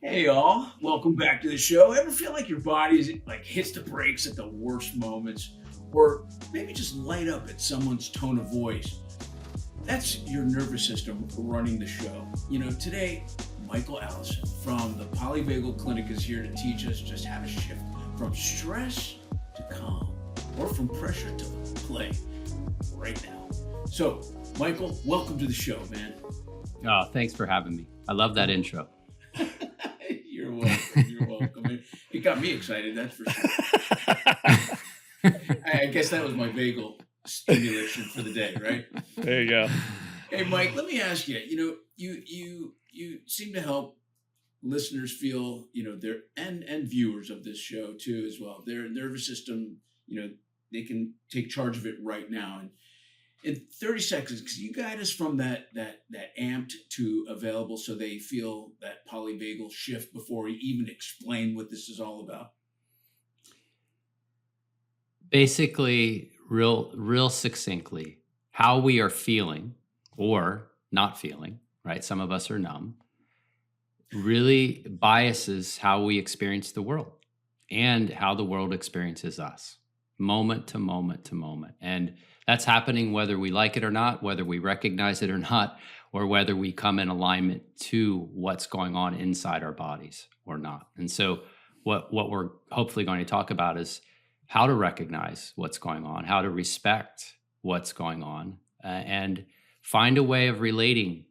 Hey y'all, welcome back to the show. Ever feel like your body hits the brakes at the worst moments, or maybe just light up at someone's tone of voice? That's your nervous system running the show. Today, Michael Allison from the Polyvagal Clinic is here to teach us just how to shift from stress to calm, or from pressure to play right now. So, Michael, welcome to the show, man. Oh, thanks for having me. I love that intro. You're welcome. You're welcome. It got me excited, that's for sure. I guess that was my vagal stimulation for the day, right? There you go. Hey, Mike, let me ask you. You seem to help listeners feel, their and viewers of this show too as well. Their nervous system, they can take charge of it right now. And in 30 seconds, can you guide us from that amped to available so they feel that polyvagal shift before we even explain what this is all about? Basically, real succinctly, how we are feeling or not feeling, right? Some of us are numb, really biases how we experience the world and how the world experiences us, moment to moment to moment. And that's happening whether we like it or not, whether we recognize it or not, or whether we come in alignment to what's going on inside our bodies or not. And so what we're hopefully going to talk about is how to recognize what's going on, how to respect what's going on, and find a way of relating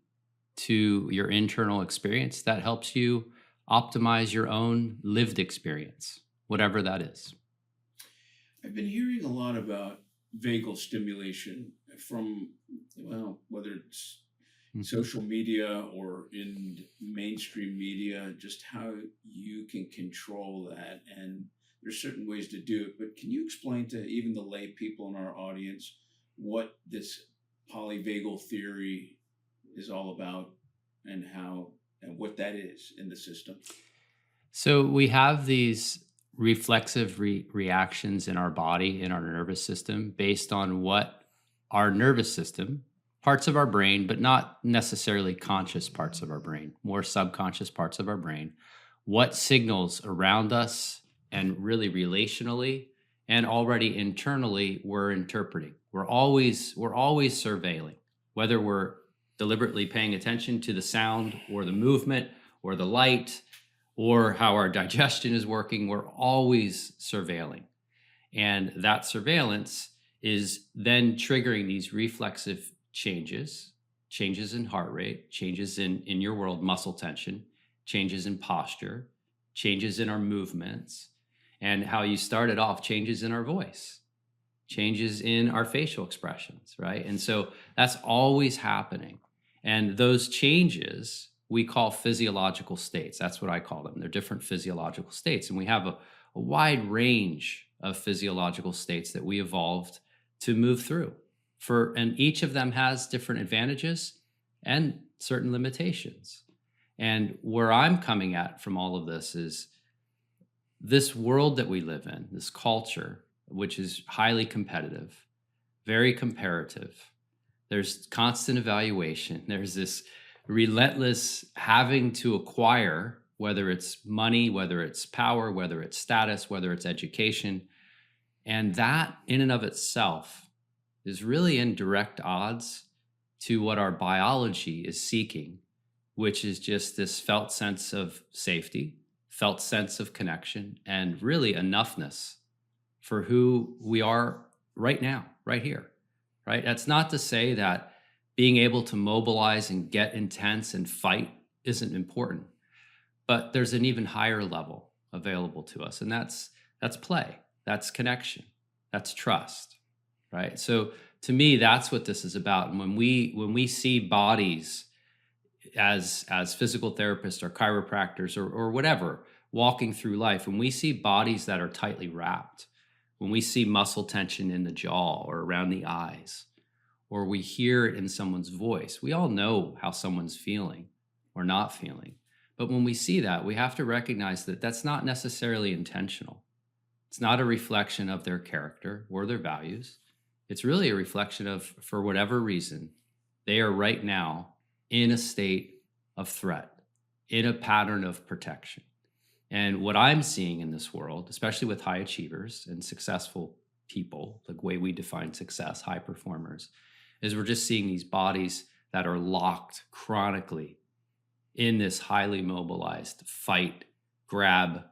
to your internal experience that helps you optimize your own lived experience, whatever that is. I've been hearing a lot about vagal stimulation from, well, whether it's social media or in mainstream media, just how you can control that. And there's certain ways to do it, but can you explain to even the lay people in our audience what this polyvagal theory is all about and how and what that is in the system? So we have these reflexive reactions in our body, in our nervous system, based on what our nervous system, parts of our brain, but not necessarily conscious parts of our brain, more subconscious parts of our brain, what signals around us and really relationally and already internally we're interpreting. We're always surveilling, whether we're deliberately paying attention to the sound or the movement or the light or how our digestion is working, we're always surveilling. And that surveillance is then triggering these reflexive changes in heart rate, changes in your world muscle tension, changes in posture, changes in our movements, and how you started off, changes in our voice, changes in our facial expressions, right? And so that's always happening. And those changes we call physiological states. That's what I call them. They're different physiological states. And we have a wide range of physiological states that we evolved to move through. And each of them has different advantages and certain limitations. And where I'm coming at from all of this is this world that we live in, this culture, which is highly competitive, very comparative. There's constant evaluation. There's this relentless having to acquire, whether it's money, whether it's power, whether it's status, whether it's education. And that in and of itself is really in direct odds to what our biology is seeking, which is just this felt sense of safety, felt sense of connection, and really enoughness for who we are right now, right here, right? That's not to say that being able to mobilize and get intense and fight isn't important, but there's an even higher level available to us, and that's play, that's connection, that's trust, right? So to me, that's what this is about. And when we see bodies as physical therapists or chiropractors or whatever walking through life, when we see bodies that are tightly wrapped, when we see muscle tension in the jaw or around the eyes, or we hear it in someone's voice, we all know how someone's feeling or not feeling. But when we see that, we have to recognize that that's not necessarily intentional. It's not a reflection of their character or their values. It's really a reflection of, for whatever reason, they are right now in a state of threat. in a pattern of protection. And what I'm seeing in this world, especially with high achievers and successful people, the way we define success, high performers, is we're just seeing these bodies that are locked chronically in this highly mobilized fight, grab,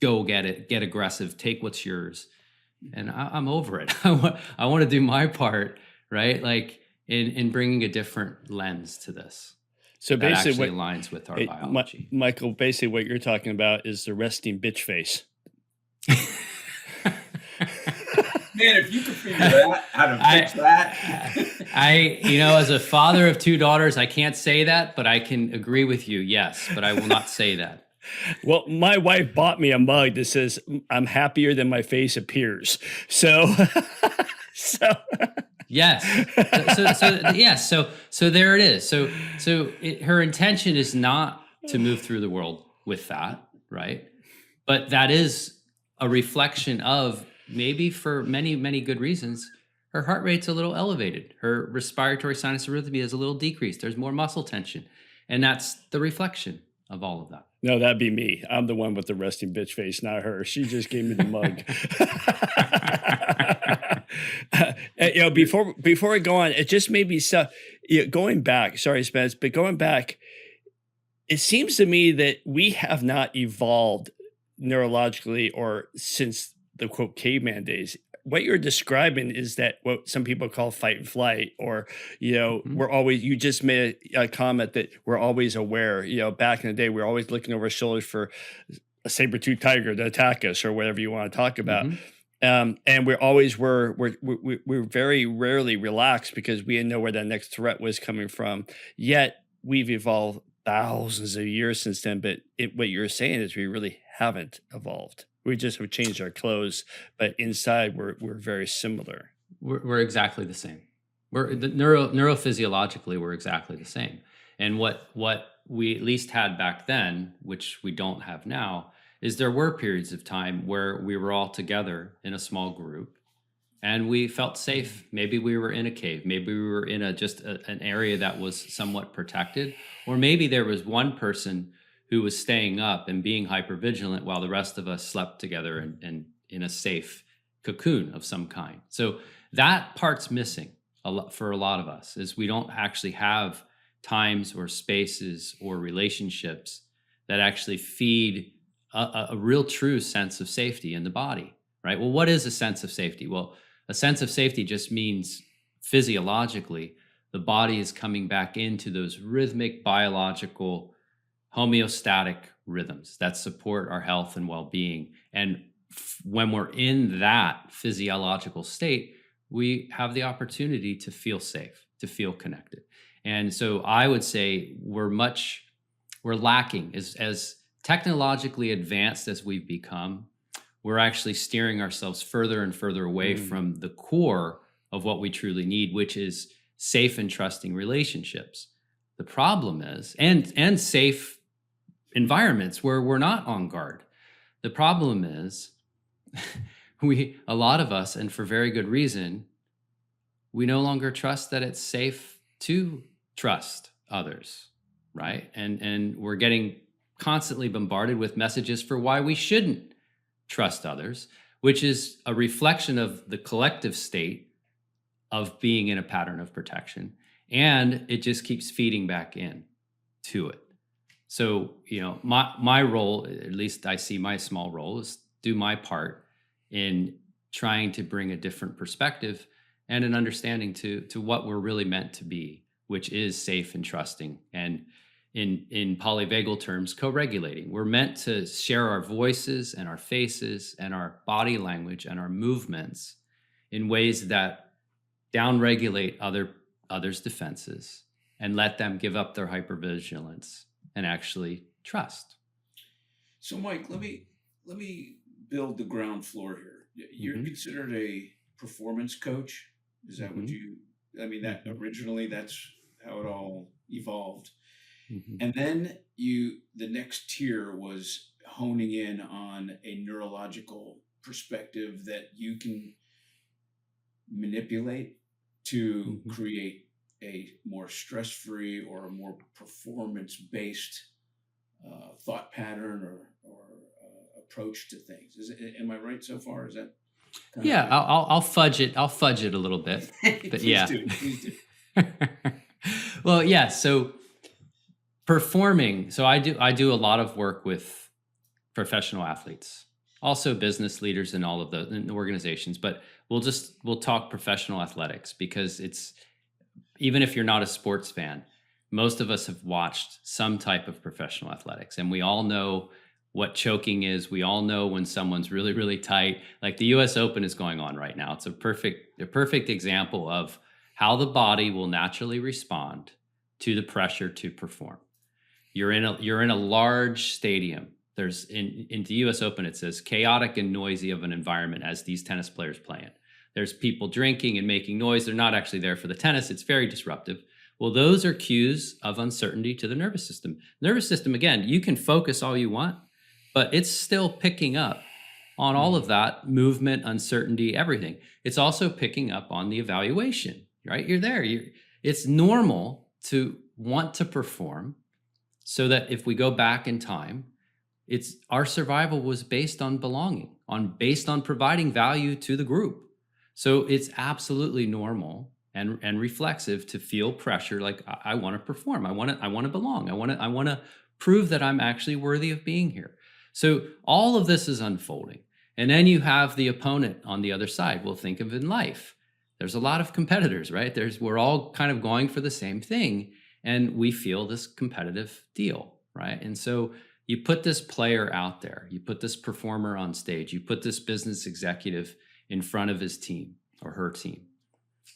go get it, get aggressive, take what's yours. And I'm over it. I want to do my part, right? Like in bringing a different lens to this. So that basically, actually aligns with our biology. Michael, basically what you're talking about is the resting bitch face. Man, if you could figure that, how to fix that. As a father of 2 daughters, I can't say that, but I can agree with you. Yes, but I will not say that. Well, my wife bought me a mug that says, "I'm happier than my face appears." So, yes. So there it is. Her intention is not to move through the world with that, right? But that is a reflection of, maybe for many, many good reasons, her heart rate's a little elevated. Her respiratory sinus arrhythmia is a little decreased. There's more muscle tension. And that's the reflection of all of that. No, that'd be me. I'm the one with the resting bitch face, not her. She just gave me the mug. Before we go on, it just made me going back. Sorry, Spence, but going back, it seems to me that we have not evolved neurologically or since the quote caveman days. What you're describing is that what some people call fight and flight, or, we're always, you just made a comment that we're always aware, back in the day, we're always looking over our shoulders for a saber-toothed tiger to attack us or whatever you want to talk about. And we're very rarely relaxed because we didn't know where that next threat was coming from. Yet we've evolved thousands of years since then. But what you're saying is we really haven't evolved. We just have changed our clothes, but inside we're very similar. We're exactly the same. We're neurophysiologically, we're exactly the same. And what we at least had back then, which we don't have now, is there were periods of time where we were all together in a small group and we felt safe. Maybe we were in a cave. Maybe we were in an area that was somewhat protected, or maybe there was one person who was staying up and being hypervigilant while the rest of us slept together and in a safe cocoon of some kind. So that part's missing for a lot of us, is we don't actually have times or spaces or relationships that actually feed a real true sense of safety in the body, right? Well, what is a sense of safety? Well, a sense of safety just means physiologically, the body is coming back into those rhythmic, biological, homeostatic rhythms that support our health and well-being. And when we're in that physiological state, we have the opportunity to feel safe, to feel connected. And so I would say we're lacking as technologically advanced as we've become. We're actually steering ourselves further and further away from the core of what we truly need, which is safe and trusting relationships. The problem is, and safe environments where we're not on guard. The problem is a lot of us, and for very good reason, we no longer trust that it's safe to trust others, right? And we're getting constantly bombarded with messages for why we shouldn't trust others, which is a reflection of the collective state of being in a pattern of protection. And it just keeps feeding back in to it. So, my role, at least I see my small role, is do my part in trying to bring a different perspective and an understanding to what we're really meant to be, which is safe and trusting. And in polyvagal terms, co-regulating. We're meant to share our voices and our faces and our body language and our movements in ways that downregulate others' defenses and let them give up their hypervigilance and actually trust. So, Mike, let me build the ground floor here. You're considered a performance coach. Is that what you? I mean, that originally that's how it all evolved. And then the next tier was honing in on a neurological perspective that you can manipulate to create a more stress-free or a more performance-based thought pattern or approach to things. Am I right so far? Is that? Yeah, I'll fudge it. I'll fudge it a little bit, but please do. Well, yeah. So performing. So I do a lot of work with professional athletes, also business leaders and all of the organizations. But we'll talk professional athletics, because it's, even if you're not a sports fan, most of us have watched some type of professional athletics, and we all know what choking is. We all know when someone's really, really tight. Like the US Open is going on right now. It's a perfect example of how the body will naturally respond to the pressure to perform. You're in a large stadium. There's in the US Open, it says chaotic and noisy of an environment as these tennis players play it. There's people drinking and making noise. They're not actually there for the tennis. It's very disruptive. Well, those are cues of uncertainty to the nervous system. Nervous system, again, you can focus all you want, but it's still picking up on all of that movement, uncertainty, everything. It's also picking up on the evaluation, right? You're there. It's normal to want to perform, so that if we go back in time, our survival was based on belonging, based on providing value to the group. So it's absolutely normal and reflexive to feel pressure, like I want to perform, I want to belong, I want to prove that I'm actually worthy of being here. So all of this is unfolding. And then you have the opponent on the other side. We'll think of in life. There's a lot of competitors, right? We're all kind of going for the same thing, and we feel this competitive deal, right? And so you put this player out there, you put this performer on stage, you put this business executive in front of his team or her team.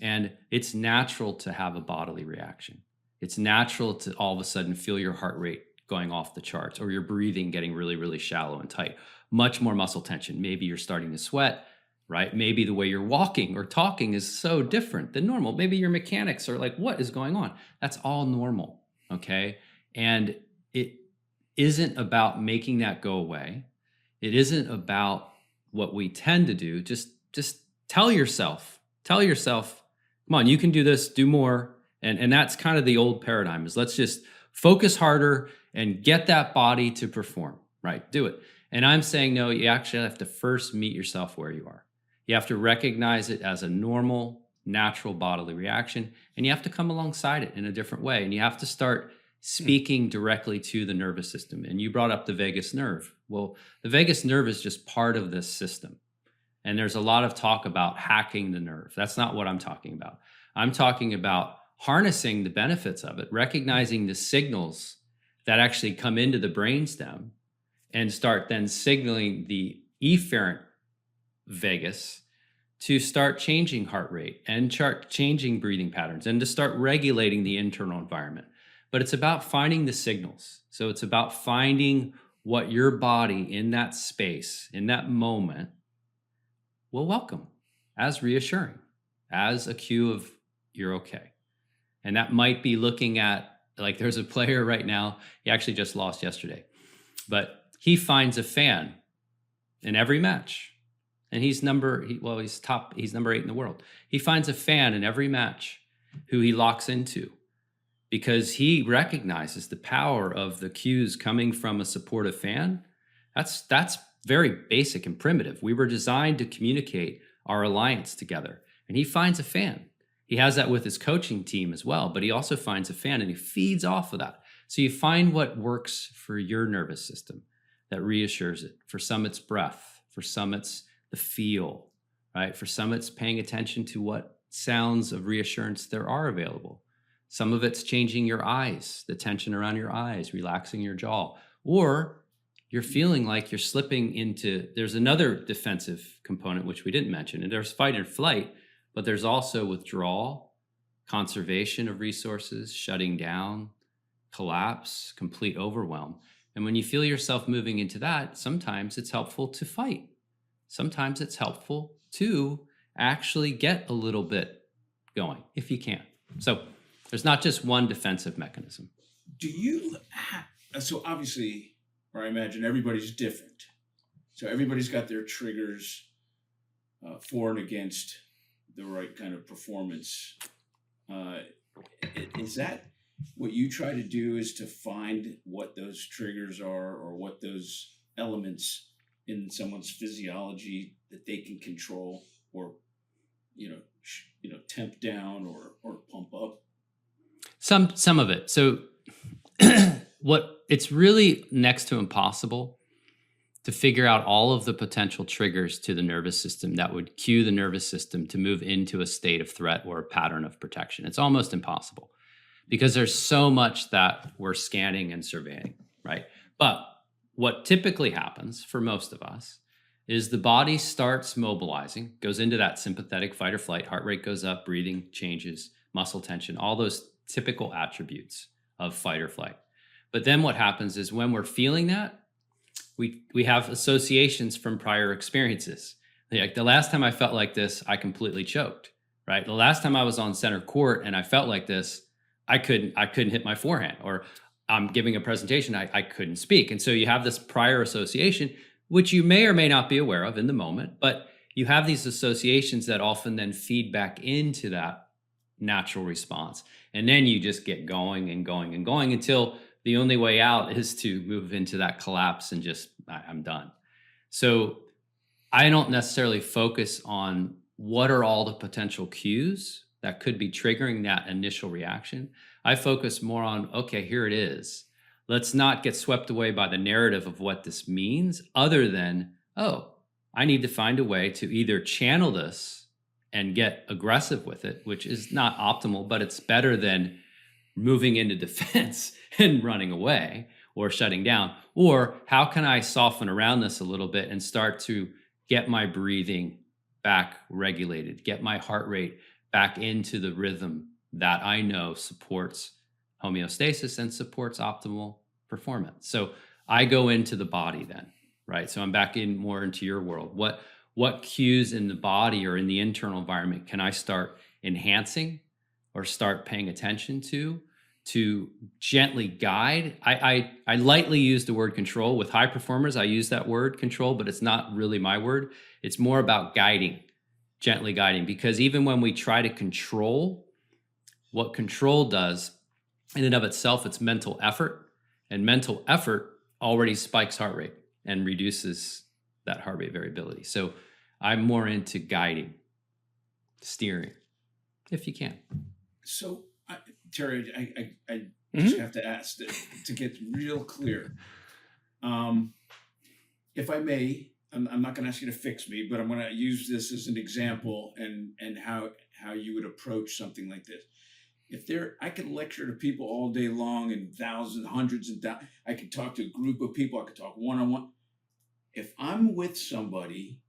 And it's natural to have a bodily reaction. It's natural to all of a sudden feel your heart rate going off the charts, or your breathing getting really, really shallow and tight, much more muscle tension. Maybe you're starting to sweat, right? Maybe the way you're walking or talking is so different than normal. Maybe your mechanics are like, what is going on? That's all normal, okay? And it isn't about making that go away. It isn't about what we tend to do. Just tell yourself, come on, you can do this, do more. And that's kind of the old paradigm, is let's just focus harder and get that body to perform, right? Do it. And I'm saying, no, you actually have to first meet yourself where you are. You have to recognize it as a normal, natural bodily reaction, and you have to come alongside it in a different way. And you have to start speaking directly to the nervous system. And you brought up the vagus nerve. Well, the vagus nerve is just part of this system. And there's a lot of talk about hacking the nerve. That's not what I'm talking about. I'm talking about harnessing the benefits of it, recognizing the signals that actually come into the brainstem, and start then signaling the efferent vagus to start changing heart rate and start changing breathing patterns, and to start regulating the internal environment. But it's about finding the signals. So it's about finding what your body in that space, in that moment, will welcome as reassuring, as a cue of you're okay. And that might be looking at, like, there's a player right now, he actually just lost yesterday, but he finds a fan in every match. And he's number 8 in the world. He finds a fan in every match who he locks into, because he recognizes the power of the cues coming from a supportive fan. That's very basic and primitive. We were designed to communicate our alliance together. And he finds a fan. He has that with his coaching team as well, but he also finds a fan, and he feeds off of that. So you find what works for your nervous system that reassures it. For some, it's breath. For some, it's the feel, right? For some, it's paying attention to what sounds of reassurance there are available. Some of it's changing your eyes, the tension around your eyes, relaxing your jaw, or you're feeling like you're slipping into, there's another defensive component, which we didn't mention, and there's fight or flight, but there's also withdrawal, conservation of resources, shutting down, collapse, complete overwhelm. And when you feel yourself moving into that, sometimes it's helpful to fight. Sometimes it's helpful to actually get a little bit going, if you can. So there's not just one defensive mechanism. So obviously, or I imagine everybody's different. So everybody's got their triggers for and against the right kind of performance. Is that what you try to do is to find what those triggers are, or what those elements in someone's physiology that they can control, or temp down or pump up. Some of it. So it's really next to impossible to figure out all of the potential triggers to the nervous system that would cue the nervous system to move into a state of threat or a pattern of protection. It's almost impossible because there's so much that we're scanning and surveying, right? But what typically happens for most of us is the body starts mobilizing, goes into that sympathetic fight or flight, heart rate goes up, breathing changes, muscle tension, all those typical attributes of fight or flight. But then what happens is when we're feeling that, we have associations from prior experiences. Like the last time I felt like this, I completely choked, right? The last time I was on center court and I felt like this, I couldn't hit my forehand, or I'm giving a presentation, I couldn't speak. And so you have this prior association, which you may or may not be aware of in the moment, but you have these associations that often then feed back into that natural response. And then you just get going and going and going until the only way out is to move into that collapse and just, I'm done. So I don't necessarily focus on what are all the potential cues that could be triggering that initial reaction. I focus more on, okay, here it is. Let's not get swept away by the narrative of what this means, other than, oh, I need to find a way to either channel this and get aggressive with it, which is not optimal, but it's better than moving into defense and running away or shutting down. Or how can I soften around this a little bit and start to get my breathing back regulated, get my heart rate back into the rhythm that I know supports homeostasis and supports optimal performance. So I go into the body then, right? So I'm back more into your world. What cues in the body or in the internal environment can I start enhancing or start paying attention to gently guide? I lightly use the word control. With high performers, I use that word control, but it's not really my word. It's more about guiding, gently guiding, because even when we try to control, what control does in and of itself, it's mental effort, and mental effort already spikes heart rate and reduces that heart rate variability. So I'm more into guiding, steering, if you can. So Terry, I just have to ask to get real clear. If I may, I'm not going to ask you to fix me, but I'm going to use this as an example and how you would approach something like this. I could lecture to people all day long and thousands, hundreds and thousands. I could talk to a group of people. I could talk one-on-one. If I'm with somebody,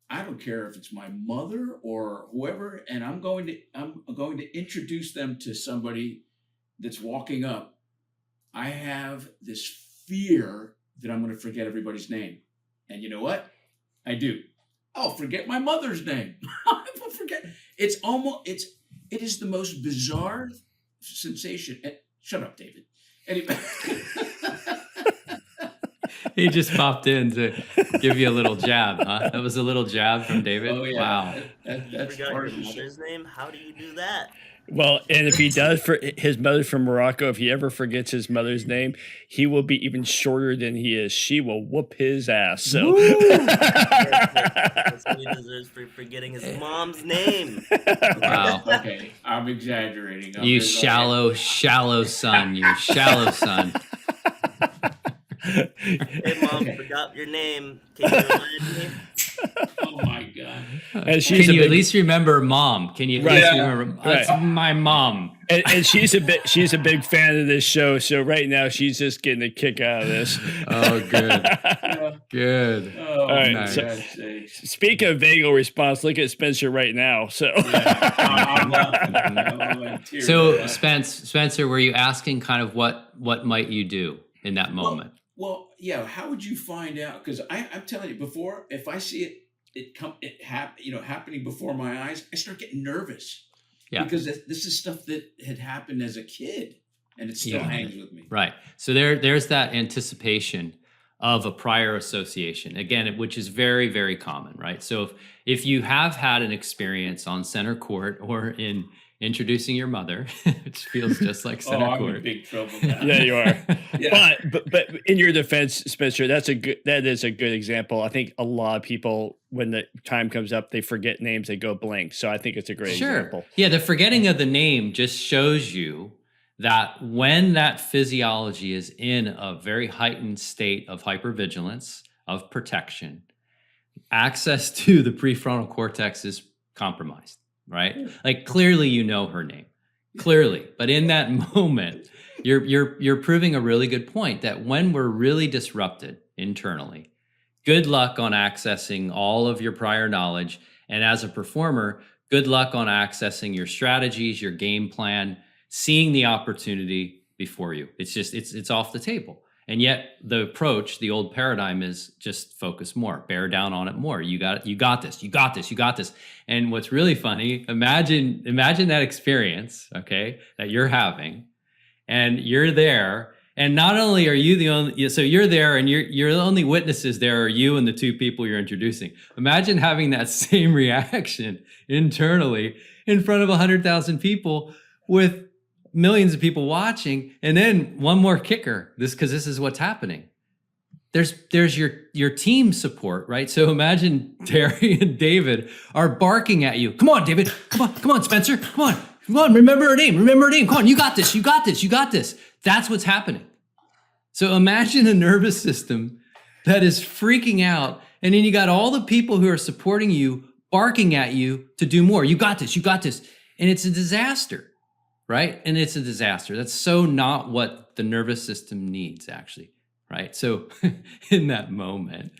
I don't care if it's my mother or whoever, and I'm going to introduce them to somebody that's walking up. I have this fear that I'm going to forget everybody's name. And you know what? I do. I'll forget my mother's name. I will forget. It is the most bizarre sensation. Shut up, David. Anyway. He just popped in to give you a little jab, huh? That was a little jab from David? Oh, yeah. Wow. That's part of your mother's name? How do you do that? Well, and if he does, for his mother from Morocco, if he ever forgets his mother's name, he will be even shorter than he is. She will whoop his ass. So That's what he deserves for forgetting his mom's name. Wow. Okay, I'm exaggerating. You shallow son. You shallow son. Hey, Mom, forgot your name. Can you remind me? Oh my God! And Can you at least remember Mom? Can you at least remember? Right. That's my mom. And she's a big fan of this show. So right now she's just getting a kick out of this. Oh, good. Good. Oh, All right, nice. so- Speaking of vagal response, look at Spencer right now. So I'm laughing. I'm like tearing So up. Spencer, were you asking kind of what might you do in that moment? Well, yeah. How would you find out? Because I'm telling you, before, if I see happening before my eyes, I start getting nervous. Yeah. Because this is stuff that had happened as a kid, and it still hangs with me. Right. So there's that anticipation of a prior association, again, which is very, very common, right? So if you have had an experience on center court or in introducing your mother, which feels just like center I'm in court. big trouble now. Yeah, you are. Yeah. But in your defense, Spencer, that is a good example. I think a lot of people, when the time comes up, they forget names, they go blank. So I think it's a great example. Yeah, the forgetting of the name just shows you that when that physiology is in a very heightened state of hypervigilance, of protection, access to the prefrontal cortex is compromised, right? Like clearly you know her name, clearly. But in that moment, you're proving a really good point that when we're really disrupted internally, good luck on accessing all of your prior knowledge. And as a performer, good luck on accessing your strategies, your game plan, seeing the opportunity before you. It's off the table. And yet the approach, the old paradigm is just focus more, bear down on it more. You got this. And what's really funny, imagine that experience, okay, that you're having, and you're there. And not only are you the only, so you're there and you're the only witnesses there are you and the two people you're introducing. Imagine having that same reaction internally in front of 100,000 people with millions of people watching. And then one more kicker, because this is what's happening. There's your team support, right? So imagine Terry and David are barking at you. Come on, David. Come on, Spencer. Come on. Remember her name. Come on. You got this. That's what's happening. So imagine a nervous system that is freaking out. And then you got all the people who are supporting you, barking at you to do more. You got this. And it's a disaster. Right? And it's a disaster. That's so not what the nervous system needs, actually. Right? So in that moment,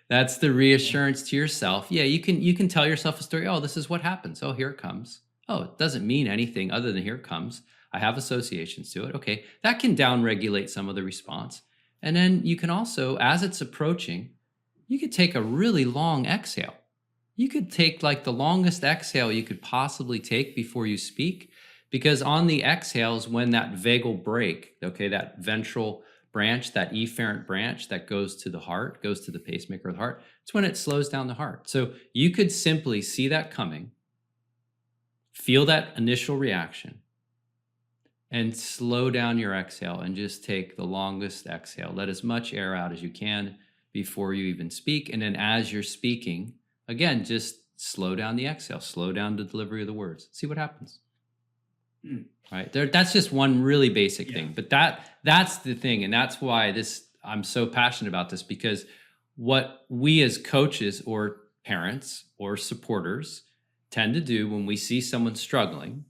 that's the reassurance to yourself. Yeah, you can tell yourself a story. Oh, this is what happens. Oh, here it comes. Oh, it doesn't mean anything other than here it comes. I have associations to it. Okay, that can downregulate some of the response. And then you can also, as it's approaching, you could take a really long exhale. You could take like the longest exhale you could possibly take before you speak. Because on the exhales, when that vagal brake, okay, that ventral branch, that efferent branch that goes to the heart, goes to the pacemaker of the heart, it's when it slows down the heart. So you could simply see that coming, feel that initial reaction, and slow down your exhale and just take the longest exhale. Let as much air out as you can before you even speak. And then as you're speaking, again, just slow down the exhale, slow down the delivery of the words. See what happens. Right there, that's just one really basic thing, but that's the thing, and that's why I'm so passionate about this, because what we as coaches or parents or supporters tend to do when we see someone struggling,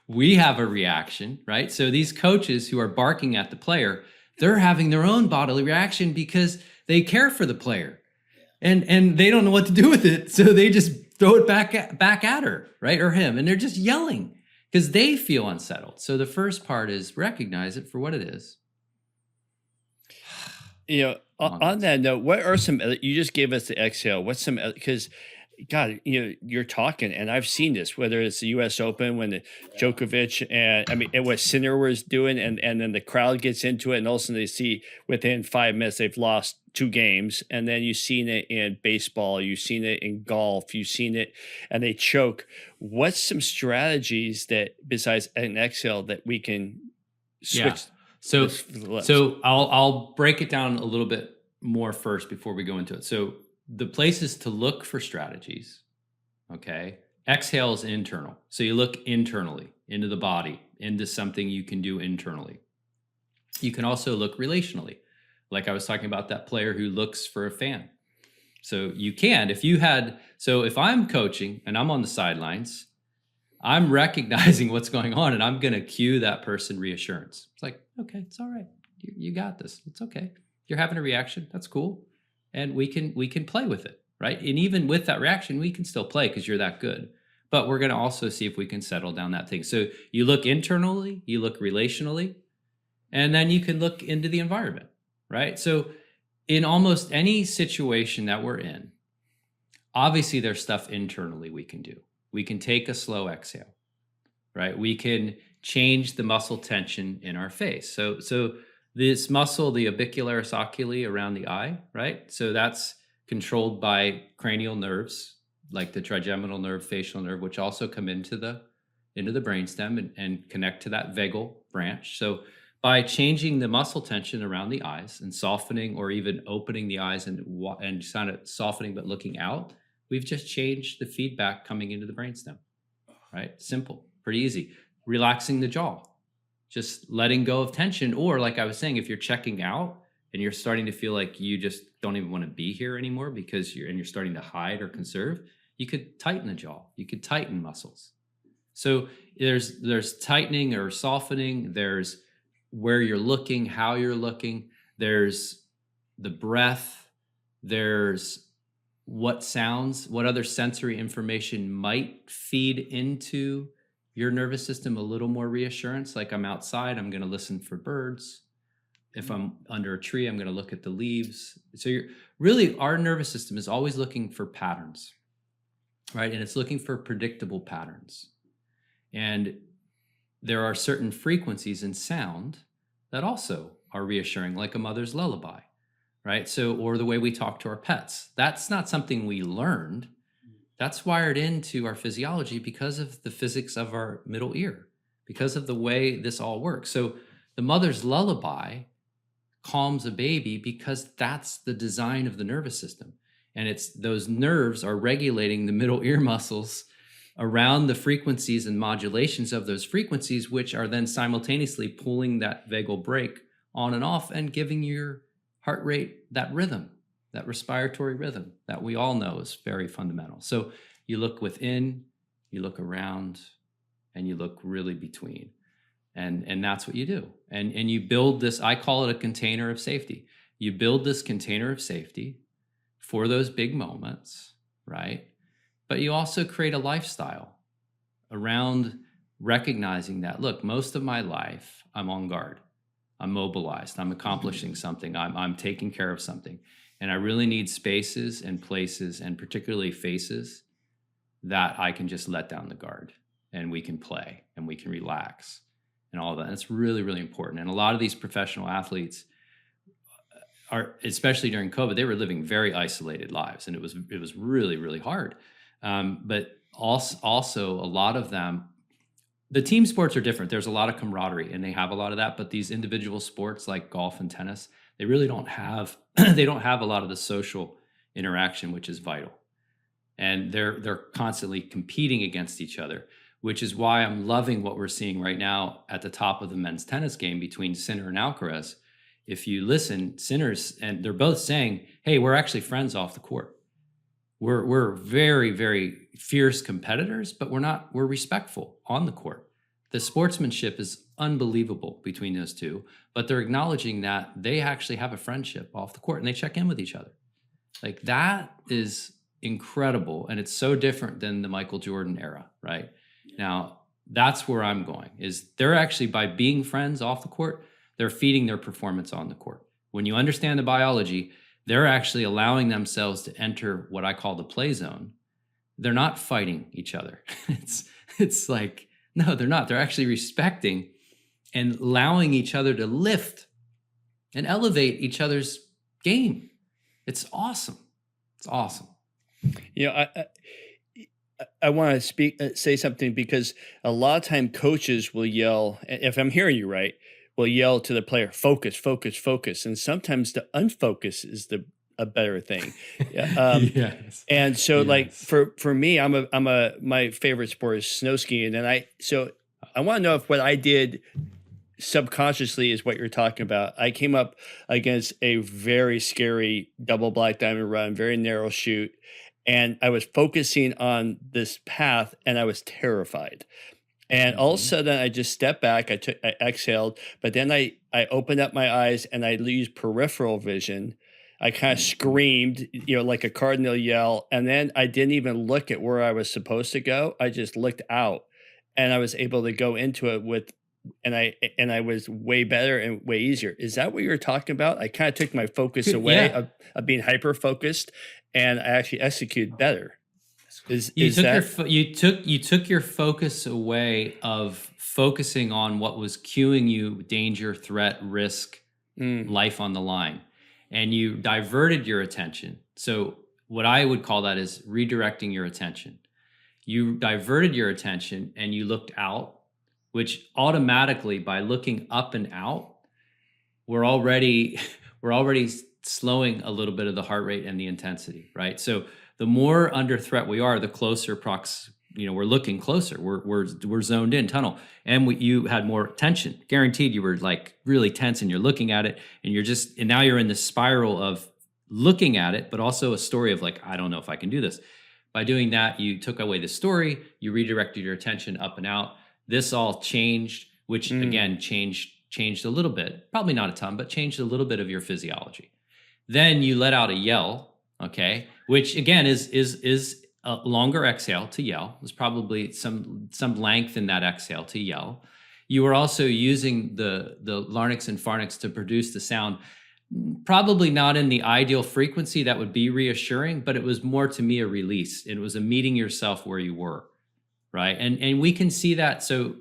we have a reaction, right? So these coaches who are barking at the player, they're having their own bodily reaction because they care for the player, and they don't know what to do with it, so they just throw it back at her, right? Or him. And they're just yelling because they feel unsettled. So the first part is recognize it for what it is. On that note, what are some, you just gave us the exhale. What's some, because God, you're talking, and I've seen this, whether it's the U.S. Open when the Djokovic and what Sinner was doing, and then the crowd gets into it, and all of a sudden they see within 5 minutes they've lost 2 games, and then you've seen it in baseball, you've seen it in golf, you've seen it, and they choke. What's some strategies that besides an exhale that we can switch? Yeah. So I'll break it down a little bit more first before we go into it. So the places to look for strategies, okay? Exhale is internal. So you look internally into the body, into something you can do internally. You can also look relationally. Like I was talking about that player who looks for a fan. So you can, if I'm coaching and I'm on the sidelines, I'm recognizing what's going on and I'm going to cue that person reassurance. It's like, okay, it's all right. You got this. It's okay. You're having a reaction. That's cool. And we can play with it, right? And even with that reaction, we can still play because you're that good. But we're going to also see if we can settle down that thing. So you look internally, you look relationally, and then you can look into the environment, right? So in almost any situation that we're in, obviously there's stuff internally we can do. We can take a slow exhale, right? We can change the muscle tension in our face. So this muscle, the orbicularis oculi around the eye, right? So that's controlled by cranial nerves like the trigeminal nerve, facial nerve, which also come into the brainstem and connect to that vagal branch. So by changing the muscle tension around the eyes and softening or even opening the eyes and kind of softening but looking out, we've just changed the feedback coming into the brainstem, right? Simple, pretty easy. Relaxing the jaw, just letting go of tension. Or like I was saying, if you're checking out and you're starting to feel like you just don't even want to be here anymore because you're starting to hide or conserve, you could tighten the jaw. You could tighten muscles. So there's tightening or softening. There's where you're looking, how you're looking. There's the breath. There's what sounds, what other sensory information might feed into your nervous system a little more reassurance. Like I'm outside, I'm going to listen for birds. If I'm under a tree, I'm going to look at the leaves. So our nervous system is always looking for patterns, right? And it's looking for predictable patterns. And there are certain frequencies in sound that also are reassuring, like a mother's lullaby, right? So, or the way we talk to our pets. That's not something we learned. That's wired into our physiology because of the physics of our middle ear, because of the way this all works. So the mother's lullaby calms a baby because that's the design of the nervous system. And it's those nerves are regulating the middle ear muscles around the frequencies and modulations of those frequencies, which are then simultaneously pulling that vagal brake on and off and giving your heart rate that rhythm, that respiratory rhythm that we all know is very fundamental. So you look within, you look around, and you look really between. And that's what you do. And you build this, I call it a container of safety. You build this container of safety for those big moments, right? But you also create a lifestyle around recognizing that, look, most of my life, I'm on guard. I'm mobilized. I'm accomplishing something. I'm taking care of something. And I really need spaces and places, and particularly faces, that I can just let down the guard and we can play and we can relax and all of that. And it's really, really important. And a lot of these professional athletes are, especially during COVID, they were living very isolated lives. And it was really, really hard. But also a lot of them, the team sports are different. There's a lot of camaraderie and they have a lot of that, but these individual sports like golf and tennis, they really don't have, they don't have a lot of the social interaction, which is vital. And they're constantly competing against each other, which is why I'm loving what we're seeing right now at the top of the men's tennis game between Sinner and Alcaraz. If you listen, Sinner's, and they're both saying, hey, we're actually friends off the court. We're very, very fierce competitors, but we're respectful on the court. The sportsmanship is unbelievable between those two, but they're acknowledging that they actually have a friendship off the court and they check in with each other. Like that is incredible. And it's so different than the Michael Jordan era, right? Now, that's where I'm going, is they're actually, by being friends off the court, they're feeding their performance on the court. When you understand the biology, they're actually allowing themselves to enter what I call the play zone. They're not fighting each other. It's like, no, they're not. They're actually respecting and allowing each other to lift and elevate each other's game. It's awesome. It's awesome. You know, I want to say something, because a lot of time coaches will yell, if I'm hearing you right, will yell to the player, focus, focus, focus. And sometimes the unfocus is a better thing. Yes. And so like for me, my favorite sport is snow skiing. And I want to know if what I did subconsciously is what you're talking about. I came up against a very scary double black diamond run, very narrow chute. And I was focusing on this path and I was terrified. And all of a sudden I just stepped back, I exhaled, but then I opened up my eyes and I used peripheral vision. I kind of screamed, like a cardinal yell. And then I didn't even look at where I was supposed to go. I just looked out and I was able to go into it and I was way better and way easier. Is that what you're talking about? I kind of took my focus away of being hyper focused, and I actually executed better. You took your focus away of focusing on what was cueing you, danger, threat, risk, life on the line, and you diverted your attention. So what I would call that is redirecting your attention. You diverted your attention and you looked out, which automatically, by looking up and out, we're already slowing a little bit of the heart rate and the intensity, right? So the more under threat we are, the closer we're looking closer. We're zoned in, tunnel, and you had more tension. Guaranteed, you were like really tense, and you're looking at it, and now you're in this spiral of looking at it, but also a story of like, I don't know if I can do this. By doing that, you took away the story, you redirected your attention up and out. This all changed, which again changed a little bit, probably not a ton, but changed a little bit of your physiology. Then you let out a yell, okay, which again is a longer exhale to yell. There's probably some length in that exhale to yell. You were also using the larynx and pharynx to produce the sound, probably not in the ideal frequency that would be reassuring, but it was more to me a release. It was a meeting yourself where you were, right? And we can see that. So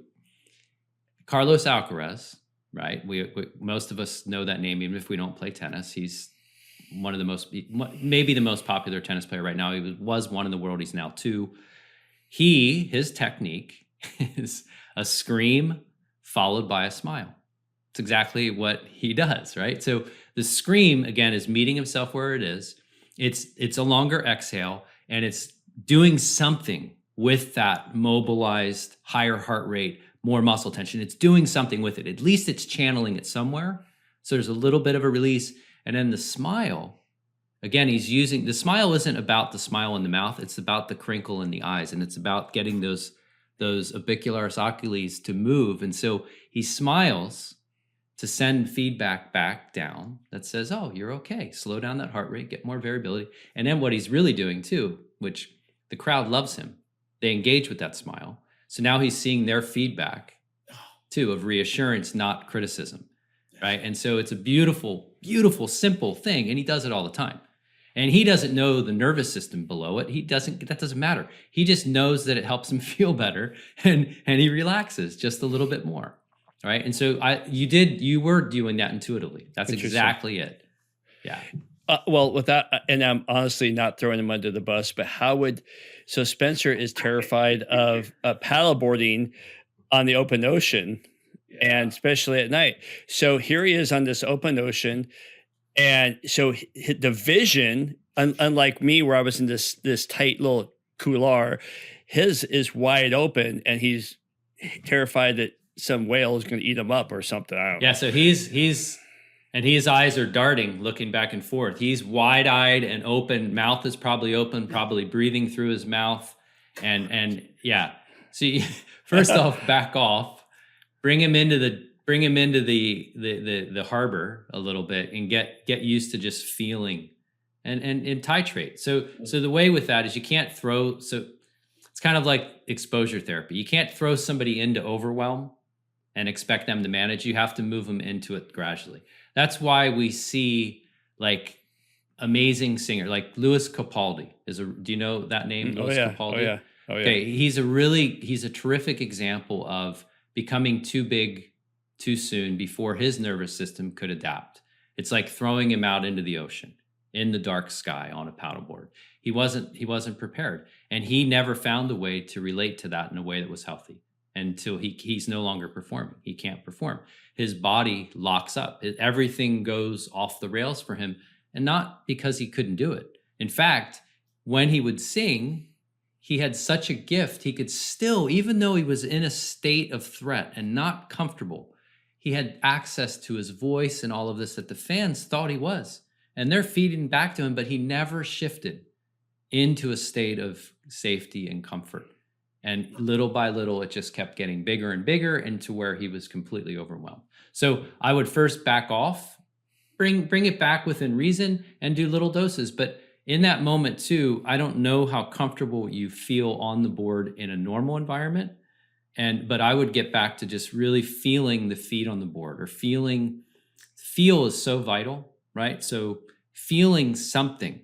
Carlos Alcaraz, right? We most of us know that name, even if we don't play tennis. He's one of the maybe the most popular tennis player right now. He was one in the world. He's now two. His technique is a scream followed by a smile. It's exactly what he does, right? So the scream, again, is meeting himself where it is. It's a longer exhale, and it's doing something with that mobilized, higher heart rate, more muscle tension. It's doing something with it. At least it's channeling it somewhere. So there's a little bit of a release. And then the smile, again, the smile isn't about the smile in the mouth. It's about the crinkle in the eyes. And it's about getting those orbicularis oculis to move. And so he smiles to send feedback back down that says, oh, you're okay. Slow down that heart rate, get more variability. And then what he's really doing too, which the crowd loves him, they engage with that smile. So now he's seeing their feedback too of reassurance, not criticism, right? And so it's a beautiful, beautiful, simple thing. And he does it all the time. And he doesn't know the nervous system below it. That doesn't matter. He just knows that it helps him feel better, and he relaxes just a little bit more. Right. And so you were doing that intuitively. That's exactly it. Yeah. Well, with that, and I'm honestly not throwing him under the bus, but so Spencer is terrified of paddleboarding on the open ocean, and especially at night. So here he is on this open ocean. And so the vision, unlike me, where I was in this tight little couloir, his is wide open, and he's terrified that some whale is going to eat him up or something. I don't know. Yeah. So his eyes are darting, looking back and forth. He's wide-eyed and open. Mouth is probably open, probably breathing through his mouth. And yeah. See, first off, back off, bring him into the harbor a little bit, and get used to just feeling and titrate. So the way with that is you can't throw. So it's kind of like exposure therapy. You can't throw somebody into overwhelm and expect them to manage. You have to move them into it gradually. That's why we see like amazing singer like Louis Capaldi do you know that name? Louis Capaldi? Oh yeah. Okay. He's a terrific example of becoming too big too soon before his nervous system could adapt. It's like throwing him out into the ocean in the dark sky on a paddleboard. He wasn't prepared, and he never found a way to relate to that in a way that was healthy until he's no longer performing. He can't perform. His body locks up. Everything goes off the rails for him, and not because he couldn't do it. In fact, when he would sing, he had such a gift. He could still, even though he was in a state of threat and not comfortable, he had access to his voice and all of this that the fans thought he was. And they're feeding back to him, but he never shifted into a state of safety and comfort. And little by little, it just kept getting bigger and bigger into where he was completely overwhelmed. So I would first back off, bring it back within reason, and do little doses. But in that moment too, I don't know how comfortable you feel on the board in a normal environment. But I would get back to just really feeling the feet on the board, or feel is so vital, right? So feeling something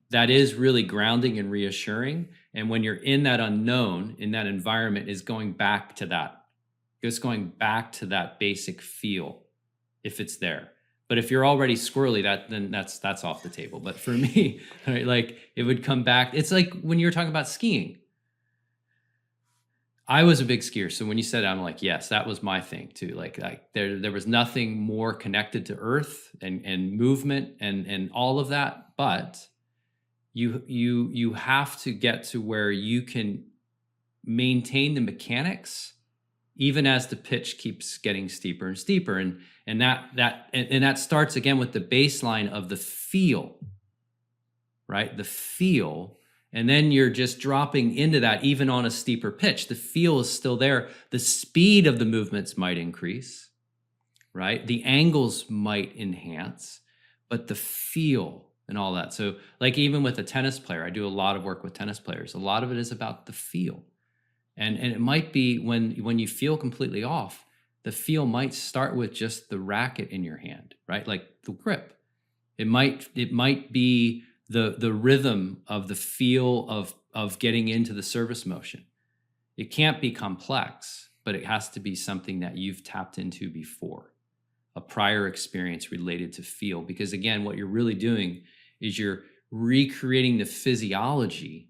that is really grounding and reassuring. And when you're in that unknown, in that environment, is going back to that. Just going back to that basic feel, if it's there. But if you're already squirrely, then that's off the table. But for me, right, like it would come back. It's like when you were talking about skiing. I was a big skier, so when you said it, I'm like, yes, that was my thing too. Like there was nothing more connected to earth and movement and all of that. But you have to get to where you can maintain the mechanics even as the pitch keeps getting steeper and steeper, and that starts again with the baseline of the feel, right? The feel. And then you're just dropping into that even on a steeper pitch. The feel is still there. The speed of the movements might increase, right? The angles might enhance, but the feel and all that. So like even with a tennis player, I do a lot of work with tennis players. A lot of it is about the feel. And it might be when you feel completely off, the feel might start with just the racket in your hand, right? Like the grip. It might be the rhythm of the feel of getting into the service motion. It can't be complex, but it has to be something that you've tapped into before, a prior experience related to feel. Because again, what you're really doing is you're recreating the physiology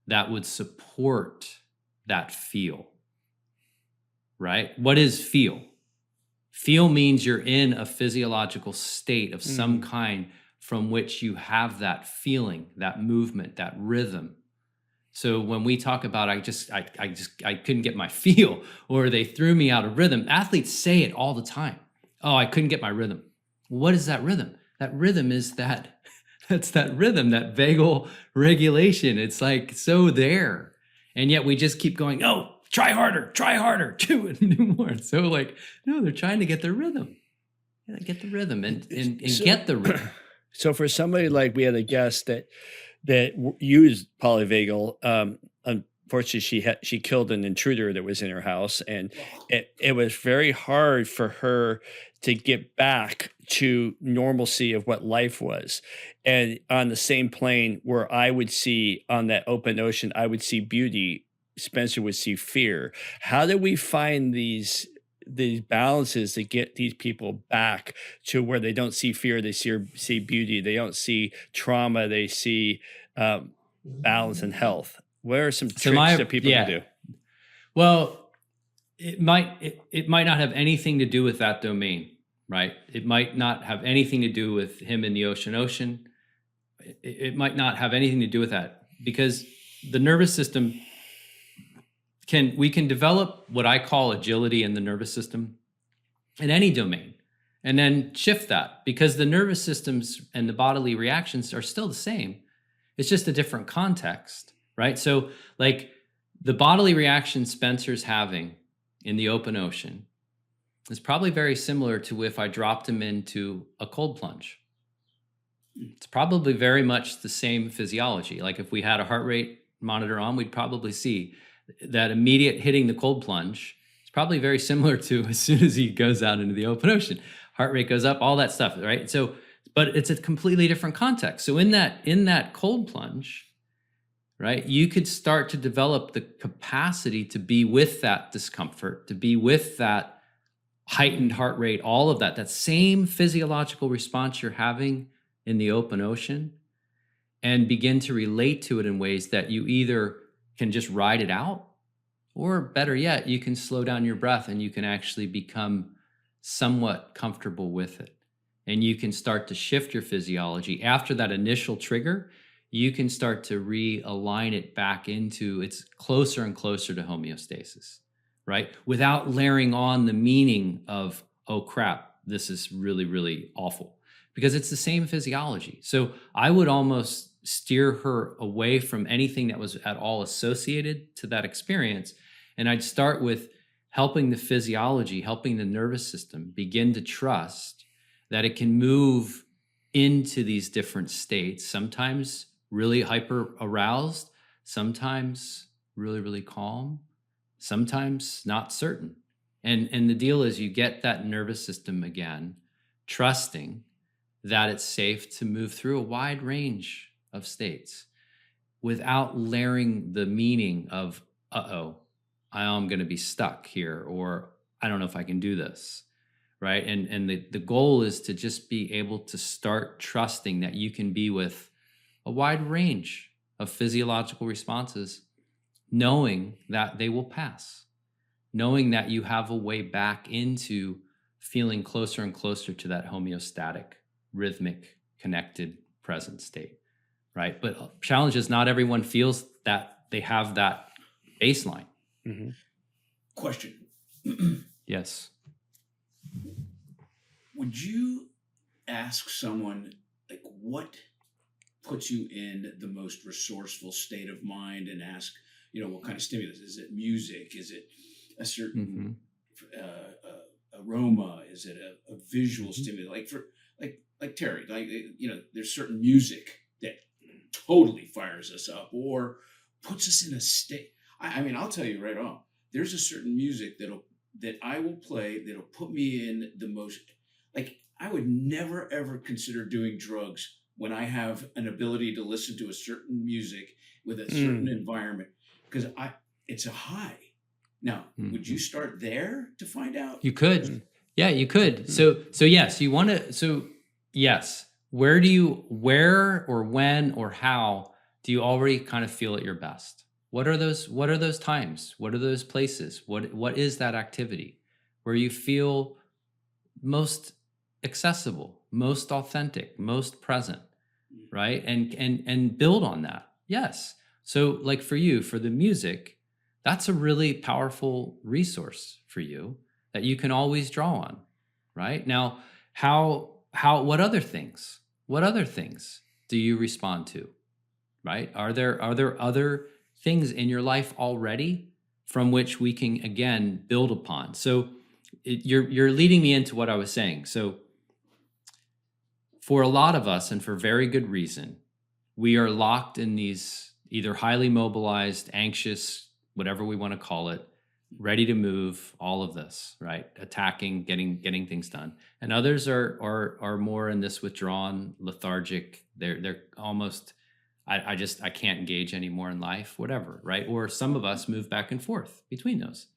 that would support that feel, right? What is feel? Feel means you're in a physiological state of some kind from which you have that feeling, that movement, that rhythm. So when we talk about, I couldn't get my feel, or they threw me out of rhythm. Athletes say it all the time. Oh, I couldn't get my rhythm. What is that rhythm? That rhythm is that's that rhythm, that vagal regulation. It's like so there. And yet we just keep going, oh, try harder, do it, do more. So like, no, they're trying to get their rhythm. Yeah, get the rhythm and get the rhythm. So for somebody like we had a guest that used polyvagal, unfortunately she killed an intruder that was in her house, and it was very hard for her to get back to normalcy of what life was. And on the same plane where I would see on that open ocean, I would see beauty, Spencer would see fear. How do we find these balances to get these people back to where they don't see fear, they see beauty, they don't see trauma, they see balance and health? What are some tricks that people can do? Well, it might not have anything to do with that domain, right? It might not have anything to do with him in the ocean. It might not have anything to do with that, because the nervous system we can develop what I call agility in the nervous system in any domain, and then shift that, because the nervous systems and the bodily reactions are still the same. It's just a different context, right? So like the bodily reaction Spencer's having in the open ocean is probably very similar to if I dropped him into a cold plunge. It's probably very much the same physiology. Like if we had a heart rate monitor on, we'd probably see that immediate hitting the cold plunge is probably very similar to as soon as he goes out into the open ocean. Heart rate goes up, all that stuff, right? So, but it's a completely different context. So in that cold plunge, right, you could start to develop the capacity to be with that discomfort, to be with that heightened heart rate, all of that same physiological response you're having in the open ocean, and begin to relate to it in ways that you either can just ride it out, or better yet, you can slow down your breath and you can actually become somewhat comfortable with it. And you can start to shift your physiology. After that initial trigger, you can start to realign it back into it's closer and closer to homeostasis, right? Without layering on the meaning of, oh crap, this is really, really awful, because it's the same physiology. So I would almost steer her away from anything that was at all associated to that experience. And I'd start with helping the physiology, helping the nervous system begin to trust that it can move into these different states, sometimes really hyper aroused, sometimes really, really calm, sometimes not certain. And the deal is you get that nervous system again, trusting that it's safe to move through a wide range of states without layering the meaning of, I'm going to be stuck here, or I don't know if I can do this, right? And the goal is to just be able to start trusting that you can be with a wide range of physiological responses, knowing that they will pass, knowing that you have a way back into feeling closer and closer to that homeostatic, rhythmic, connected, present state, right? But challenge is not everyone feels that they have that baseline. Mm-hmm. Question. Yes. Would you ask someone, like, what puts you in the most resourceful state of mind, and ask, what kind of stimulus? Is it music? Is it a certain aroma? Is it a visual stimulus? Like Terry, there's certain music that totally fires us up or puts us in a state. I mean, I'll tell you right off, there's a certain music that I will play that'll put me in the most, like, I would never ever consider doing drugs when I have an ability to listen to a certain music with a certain environment, because it's a high. Now, would you start there to find out? You could. Yeah, you could. So yes, you want to, yes. Where or when or how do you already kind of feel at your best? What are those times? What are those places? What is that activity where you feel most accessible, most authentic, most present, right? And build on that. Yes. So like for you, for the music, that's a really powerful resource for you that you can always draw on, right? Now, what other things do you respond to, right? Are there other things in your life already from which we can, again, build upon? So you're leading me into what I was saying. So for a lot of us, and for very good reason, we are locked in these either highly mobilized, anxious, whatever we want to call it, ready to move, all of this, right? Attacking, getting things done. And others are more in this withdrawn, lethargic. They're almost, I can't engage anymore in life, whatever, right? Or some of us move back and forth between those,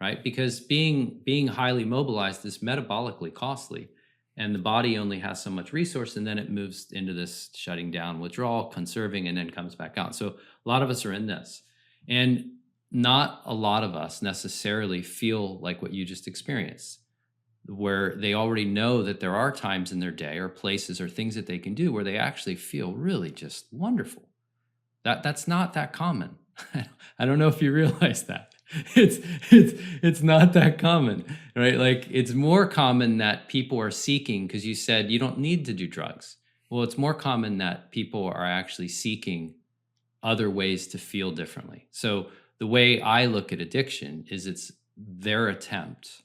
right? Because being highly mobilized is metabolically costly, and the body only has so much resource, and then it moves into this shutting down, withdrawal, conserving, and then comes back out. So a lot of us are in this, and not a lot of us necessarily feel like what you just experienced, where they already know that there are times in their day or places or things that they can do where they actually feel really just wonderful. That's not that common. I don't know if you realize that. It's not that common, right? Like, it's more common that people are seeking, because you said you don't need to do drugs. Well, it's more common that people are actually seeking other ways to feel differently. So the way I look at addiction is it's their attempt,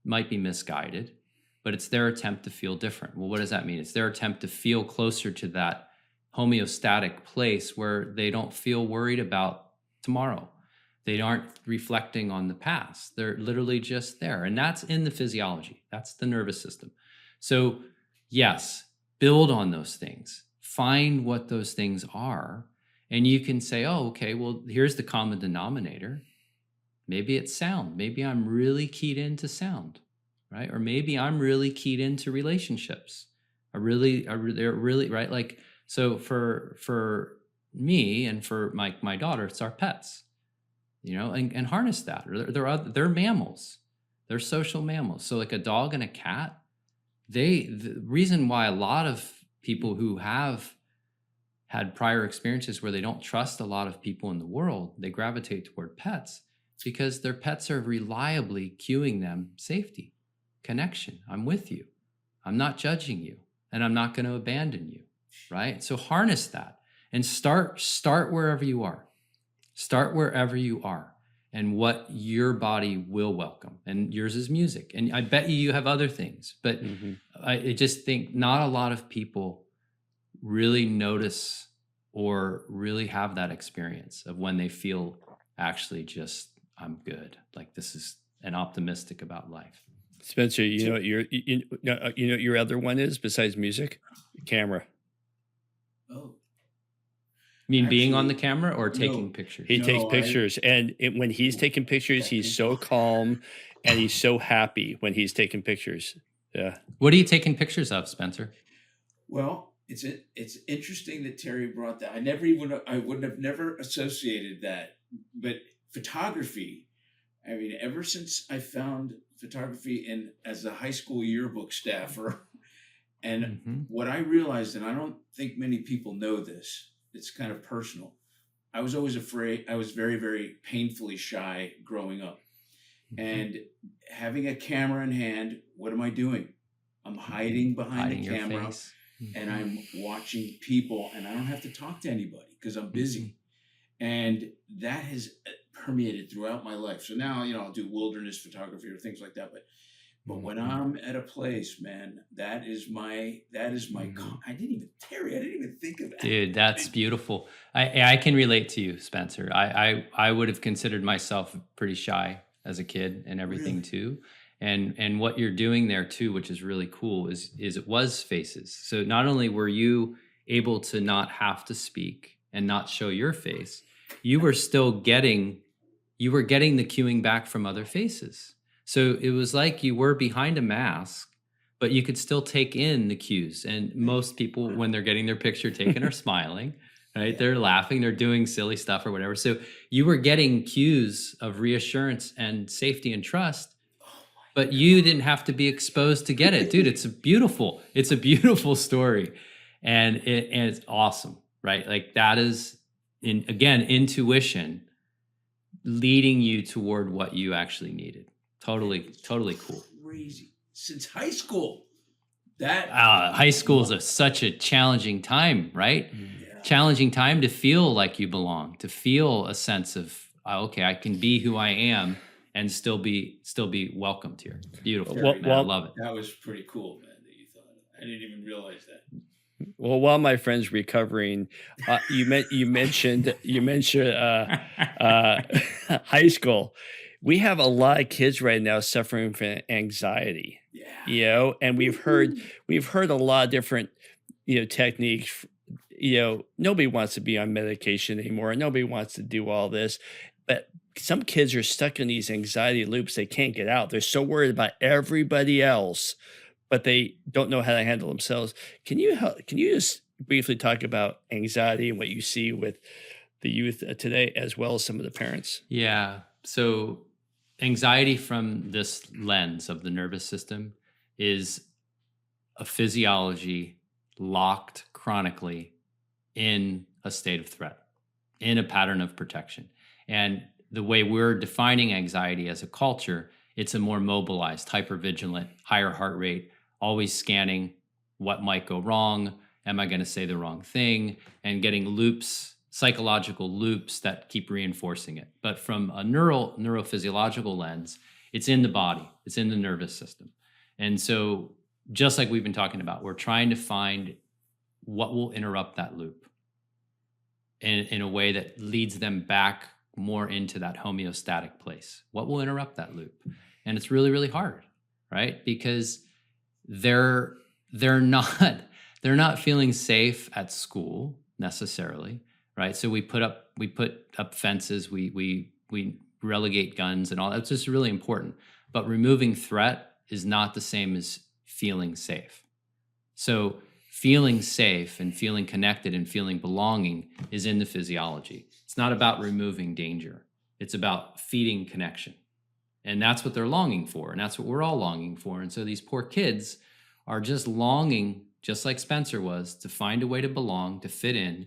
might be misguided, but it's their attempt to feel different. Well, what does that mean? It's their attempt to feel closer to that homeostatic place where they don't feel worried about tomorrow. They aren't reflecting on the past. They're literally just there. And that's in the physiology. That's the nervous system. So yes, build on those things. Find what those things are. And you can say, oh, okay, well, here's the common denominator. Maybe it's sound. Maybe I'm really keyed into sound, right? Or maybe I'm really keyed into relationships. They're really, right? Like, so for me and for my daughter, it's our pets, and harness that. They're mammals. They're social mammals. So like a dog and a cat, the reason why a lot of people who have had prior experiences where they don't trust a lot of people in the world, they gravitate toward pets, because their pets are reliably cueing them safety, connection. I'm with you. I'm not judging you, and I'm not going to abandon you, right? So harness that and start wherever you are. Start wherever you are and what your body will welcome. And yours is music. And I bet you have other things, but I just think not a lot of people really notice or really have that experience of when they feel actually just, I'm good. Like, this is, and optimistic about life. Spencer, you know what your other one is besides music? Camera. Oh. You mean Actually, being on the camera or taking no. pictures? He takes pictures, and when he's taking pictures, he's so calm and he's so happy when he's taking pictures. Yeah. What are you taking pictures of, Spencer? Well, it's interesting that Terry brought that. I would have never associated that, but photography. I mean, ever since I found photography as a high school yearbook staffer, and what I realized, and I don't think many people know this, it's kind of personal. I was always afraid. I was very, very painfully shy growing up, and having a camera in hand, what am I doing? I'm hiding behind the camera. And I'm watching people, and I don't have to talk to anybody because I'm busy. And that has permeated throughout my life. So now, I'll do wilderness photography or things like that. But when I'm at a place, man, that is my, I didn't even think of that. Dude, that's beautiful. I can relate to you, Spencer. I would have considered myself pretty shy as a kid and everything too. And what you're doing there too, which is really cool, is it was faces. So not only were you able to not have to speak and not show your face, you were getting the cueing back from other faces. So it was like you were behind a mask, but you could still take in the cues. And most people, when they're getting their picture taken, are smiling, right? Yeah. They're laughing, they're doing silly stuff or whatever. So you were getting cues of reassurance and safety and trust. But you didn't have to be exposed to get it. Dude, it's a beautiful story. And it's awesome, right? Like that is, intuition leading you toward what you actually needed. Totally cool. Crazy. Since high school. High school is such a challenging time, right? Yeah. Challenging time to feel like you belong, to feel a sense of, okay, I can be who I am and still be welcomed here. Beautiful. Man. I love it. That was pretty cool, man, that you thought of that. I didn't even realize that. Well, while my friend's recovering, you mentioned high school. We have a lot of kids right now suffering from anxiety. Yeah. And we've heard a lot of different, techniques. Nobody wants to be on medication anymore. Nobody wants to do all this, but some kids are stuck in these anxiety loops. They can't get out. They're so worried about everybody else, but they don't know how to handle themselves. Can you just briefly talk about anxiety and what you see with the youth today, as well as some of the parents? Yeah. So anxiety from this lens of the nervous system is a physiology locked chronically in a state of threat, in a pattern of protection. And the way we're defining anxiety as a culture, it's a more mobilized, hypervigilant, higher heart rate, always scanning what might go wrong. Am I going to say the wrong thing? And getting loops, psychological loops that keep reinforcing it. But from a neurophysiological lens, it's in the body, it's in the nervous system. And so just like we've been talking about, we're trying to find what will interrupt that loop in a way that leads them back more into that homeostatic place. What will interrupt that loop? And it's really, really hard, right? Because they're not feeling safe at school necessarily, right? So we put up fences, we relegate guns and all. That's just really important. But removing threat is not the same as feeling safe. So feeling safe and feeling connected and feeling belonging is in the physiology. It's not about removing danger. It's about feeding connection. And that's what they're longing for. And that's what we're all longing for. And so these poor kids are just longing, just like Spencer was, to find a way to belong, to fit in.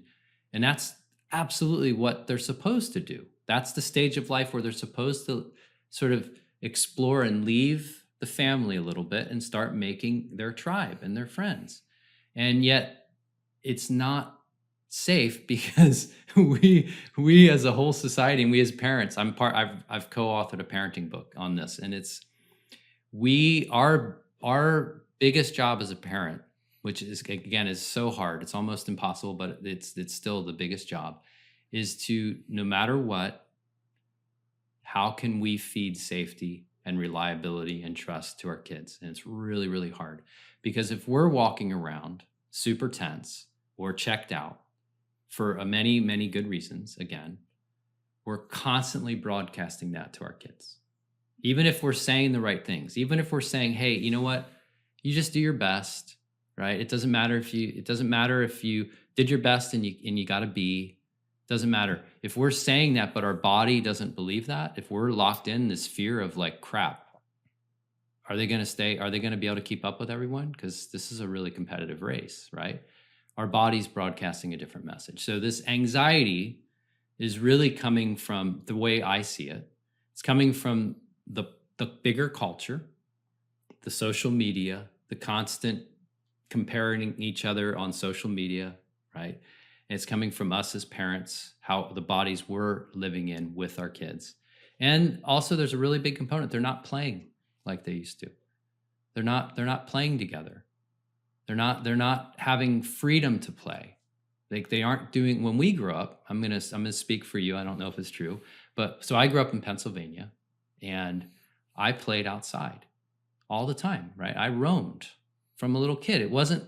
And that's absolutely what they're supposed to do. That's the stage of life where they're supposed to sort of explore and leave the family a little bit and start making their tribe and their friends. And yet it's not safe because we as a whole society and we as parents, I've co-authored a parenting book on this, and it's our biggest job as a parent, which is again is so hard, it's almost impossible, but it's still the biggest job, is to, no matter what, how can we feed safety and reliability and trust to our kids? And it's really, really hard, because if we're walking around super tense or checked out for many, many good reasons, again, we're constantly broadcasting that to our kids. Even if we're saying the right things, even if we're saying, hey, you know what, you just do your best, right? It doesn't matter if you did your best and you got a B. Doesn't matter if we're saying that, but our body doesn't believe that. If we're locked in this fear of like, crap, are they going to stay? Are they going to be able to keep up with everyone? Because this is a really competitive race, right? Our body's broadcasting a different message. So this anxiety is really coming from, the way I see it, it's coming from the bigger culture, the social media, the constant comparing each other on social media, right? And it's coming from us as parents, how the bodies we're living in with our kids. And also there's a really big component. They're not playing like they used to. They're not playing together. They're not having freedom to play. They aren't doing, when we grew up, I'm gonna speak for you. I don't know if it's true, but so I grew up in Pennsylvania and I played outside all the time, right? I roamed from a little kid. It wasn't,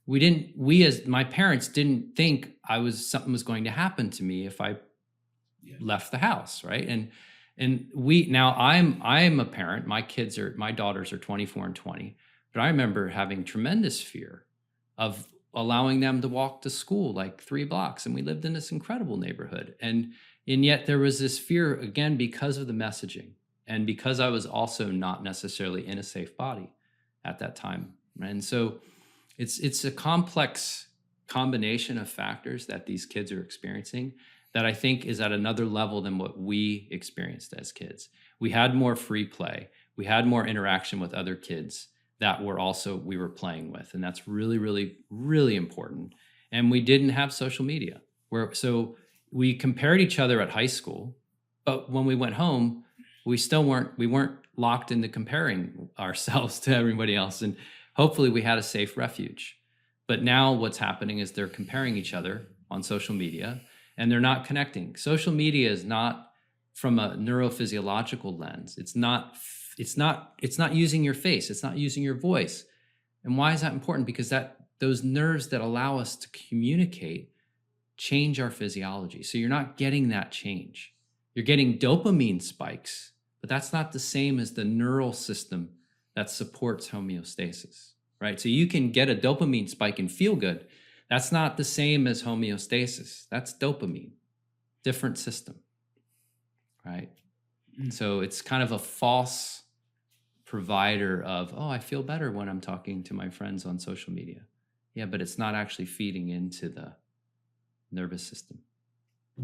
we as my parents didn't think something was going to happen to me if I left the house, right? And now I'm a parent. My daughters are 24 and 20, but I remember having tremendous fear of allowing them to walk to school like 3 blocks. And we lived in this incredible neighborhood. And yet there was this fear, again, because of the messaging and because I was also not necessarily in a safe body at that time. And so it's a complex combination of factors that these kids are experiencing that I think is at another level than what we experienced as kids. We had more free play. We had more interaction with other kids that we were playing with. And that's really, really, really important. And we didn't have social media. So we compared each other at high school, but when we went home, we weren't locked into comparing ourselves to everybody else. And hopefully we had a safe refuge. But now what's happening is they're comparing each other on social media and they're not connecting. Social media is not from a neurophysiological lens. It's not using your face. It's not using your voice. And why is that important? Because those nerves that allow us to communicate change our physiology. So you're not getting that change. You're getting dopamine spikes, but that's not the same as the neural system that supports homeostasis, right? So you can get a dopamine spike and feel good. That's not the same as homeostasis. That's dopamine, different system, right? So it's kind of a false provider of, oh, I feel better when I'm talking to my friends on social media. Yeah, but it's not actually feeding into the nervous system.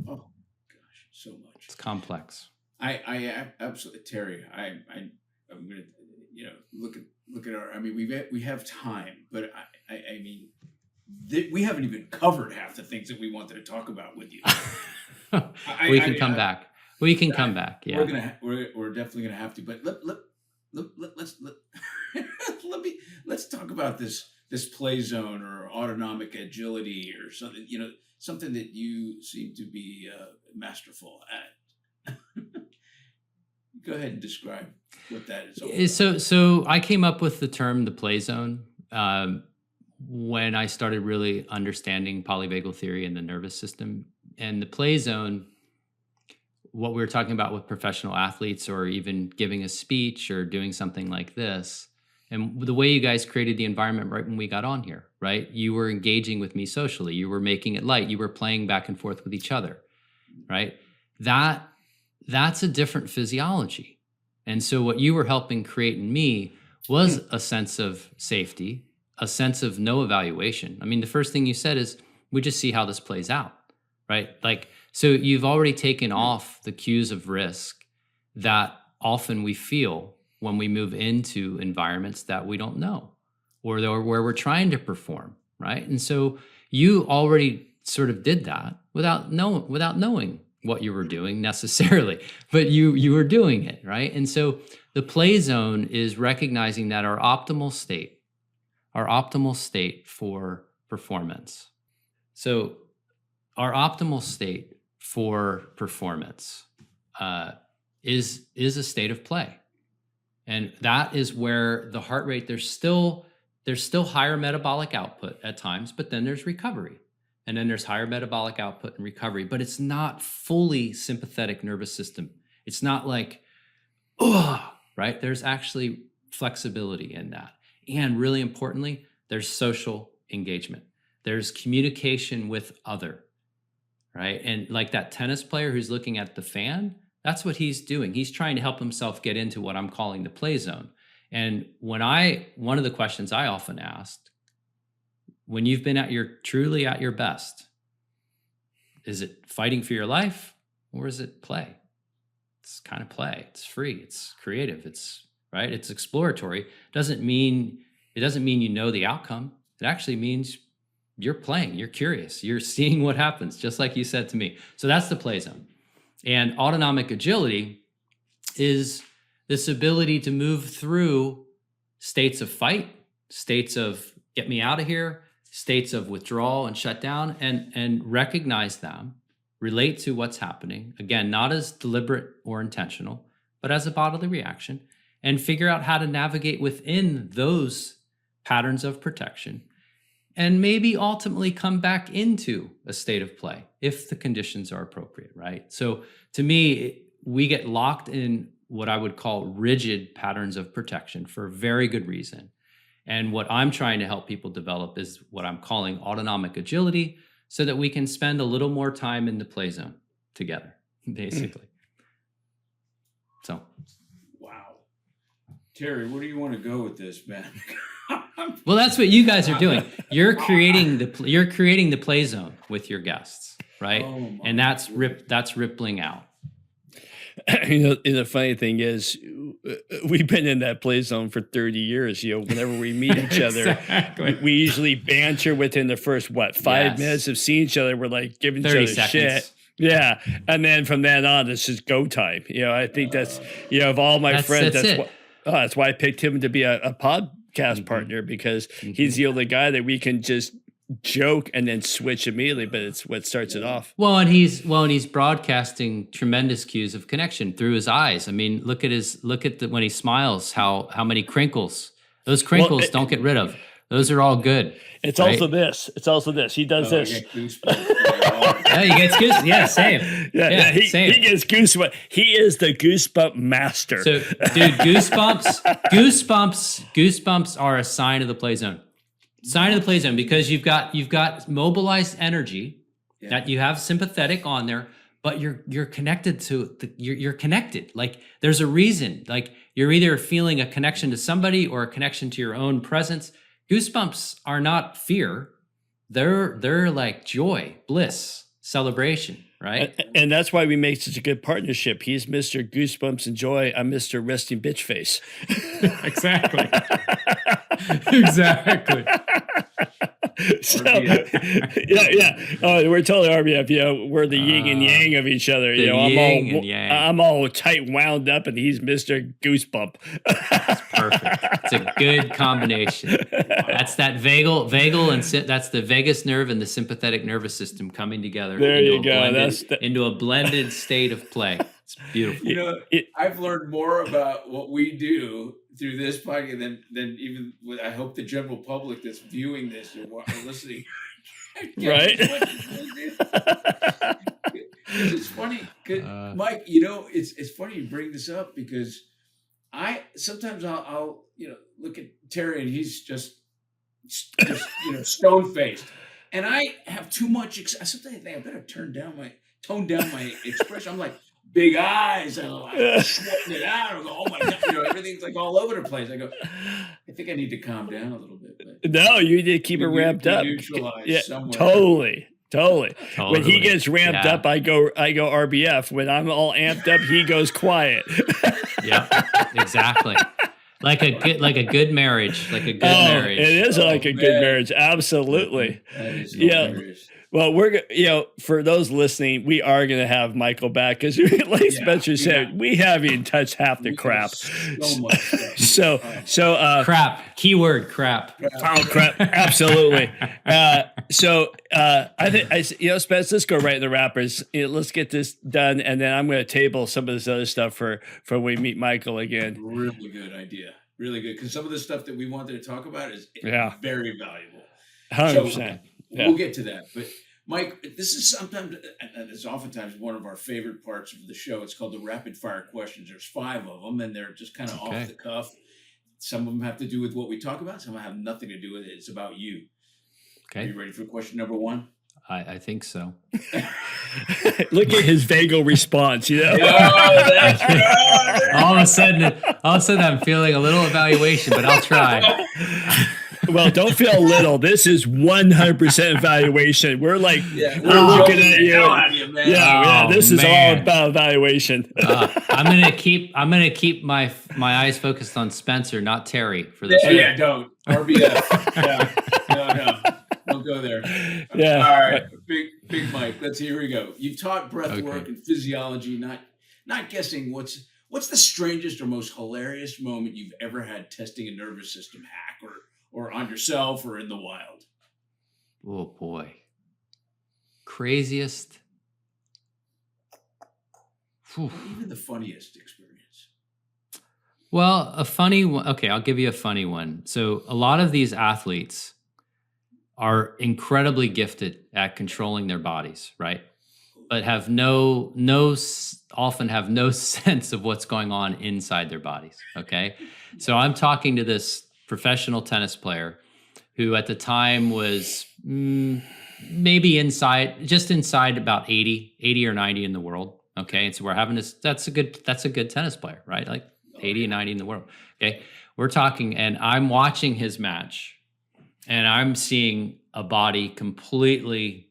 Oh gosh, so much. It's complex. I absolutely, Terry. I'm gonna, look at our. I mean, we have time, but I mean, we haven't even covered half the things that we wanted to talk about with you. We can come back. We can come back. Yeah, we're definitely gonna have to. But let's talk about this play zone or autonomic agility or something. Something that you seem to be masterful at. Go ahead and describe what that is all about. So I came up with the term the play zone when I started really understanding polyvagal theory and the nervous system. And the play zone, what we were talking about with professional athletes or even giving a speech or doing something like this, and the way you guys created the environment right when we got on here, right? You were engaging with me socially. You were making it light. You were playing back and forth with each other, right? That's a different physiology. And so what you were helping create in me was a sense of safety, a sense of no evaluation. I mean, the first thing you said is, we just see how this plays out, right? Like, so you've already taken off the cues of risk that often we feel when we move into environments that we don't know or where we're trying to perform, right? And so you already sort of did that without knowing what you were doing necessarily, but you were doing it, right? And so the play zone is recognizing that our optimal state for performance. So our optimal state for performance is a state of play. And that is where the heart rate, there's still higher metabolic output at times, but then there's recovery. And then there's higher metabolic output and recovery, but it's not fully sympathetic nervous system. It's not like, oh, right? There's actually flexibility in that. And really importantly, there's social engagement. There's communication with other, right? And like that tennis player who's looking at the fan, that's what he's doing. He's trying to help himself get into what I'm calling the play zone. And one of the questions I often asked, when you've been truly at your best, is it fighting for your life or is it play? It's kind of play. It's free. It's creative. It's right. It's exploratory. It doesn't mean you know the outcome. It actually means you're playing. You're curious. You're seeing what happens, just like you said to me. So that's the play zone. And autonomic agility is this ability to move through states of fight, states of get me out of here, states of withdrawal and shut down, and recognize them, relate to what's happening. Again, not as deliberate or intentional, but as a bodily reaction, and figure out how to navigate within those patterns of protection, and maybe ultimately come back into a state of play if the conditions are appropriate, right? So to me, we get locked in what I would call rigid patterns of protection for a very good reason. And what I'm trying to help people develop is what I'm calling autonomic agility, so that we can spend a little more time in the play zone together, basically. So. Wow. Terry, where do you want to go with this, man? Well, that's what you guys are doing. You're creating the play zone with your guests, right? And that's rippling out. The funny thing is, we've been in that play zone for 30 years. Whenever we meet each other, Exactly. we usually banter within the first 5 minutes of seeing each other. We're like giving each other shit. Yeah, and then from then on, it's just go time. I think that's of all my friends, that's why I picked him to be a podcast partner, because he's the only guy that we can just joke and then switch immediately, but it's what starts it off. Well, and he's broadcasting tremendous cues of connection through his eyes. I mean, look at when he smiles, how many crinkles. Those crinkles don't get rid of. Those are all good. It's right? also this. He does this. I get goosebumps. Yeah, he gets goosebumps. Yeah, same. Yeah, same. He gets goosebumps. He is the goosebump master. So, dude, goosebumps are a sign of the play zone. Sign of the play zone, because you've got mobilized energy, that you have sympathetic on there, but you're connected to you're connected. Like there's a reason. Like you're either feeling a connection to somebody or a connection to your own presence. Goosebumps are not fear. They're like joy, bliss, celebration, right? And that's why we make such a good partnership. He's Mr. Goosebumps and Joy. I'm Mr. Resting Bitch Face. Exactly. Exactly. So, yeah. Oh, we're totally RBF. We're the yin and yang of each other. I'm all tight wound up, and he's Mr. Goosebump. That's perfect. It's a good combination. That's that vagal and that's the vagus nerve and the sympathetic nervous system coming together. There you go. Into a blended state of play. It's beautiful. I've learned more about what we do through this podcast than even I hope the general public that's viewing this or listening. Right? It's funny, Mike. It's funny you bring this up, because sometimes I'll look at Terry and he's just stone faced, and I have too much. Sometimes I think I better tone down my expression. I'm like, big eyes, and I'm sweating it out. I go, oh my God, everything's like all over the place. I go, I think I need to calm down a little bit. But no, you need to keep it ramped up. Yeah, totally. When he gets ramped up, I go RBF. When I'm all amped up, he goes quiet. Yeah, exactly. Like a good marriage. Like a good marriage. It is like a good marriage. Absolutely. That is hilarious. Well, we're for those listening, we are going to have Michael back, because, like Spencer said, we haven't touched half the crap. So much stuff. So crap. Keyword crap. Oh, crap! Absolutely. I think Spencer, let's go right in the wrappers. Let's get this done, and then I'm going to table some of this other stuff for when we meet Michael again. Really good idea. Really good, because some of the stuff that we wanted to talk about is very valuable. 100%. We'll get to that, but Mike, this is sometimes, and it's oftentimes one of our favorite parts of the show. It's called the rapid fire questions. There's 5 of them, and they're just kind of Okay. off the cuff. Some of them have to do with what we talk about. Some have nothing to do with it. It's about you. Are Okay. you ready for question number 1? I think so. Look at his vagal response, you know? all of a sudden I'm feeling a little evaluation, but I'll try. Well, don't feel little. This is 100% evaluation. We're like, Yeah, we're looking at you. you, man. Yeah, Oh, this is all man. about evaluation. I'm gonna keep my eyes focused on Spencer, not Terry, for this. Yeah, don't. RBF. No. Don't go there. Yeah. All right. Big Mike. Here we go. You've taught breath work and physiology, not guessing what's the strangest or most hilarious moment you've ever had testing a nervous system hack or on yourself or in the wild? Oh boy. Craziest. Whew. Even the funniest experience. Well, a funny one. Okay, I'll give you a funny one. So a lot of these athletes are incredibly gifted at controlling their bodies, right? But have often have no sense of what's going on inside their bodies. Okay. So I'm talking to this professional tennis player who at the time was maybe just inside about 80 or 90 in the world. Okay. And so we're having this, that's a good tennis player, right? Like 80 and 90 in the world. Okay. We're talking, and I'm watching his match, and I'm seeing a body completely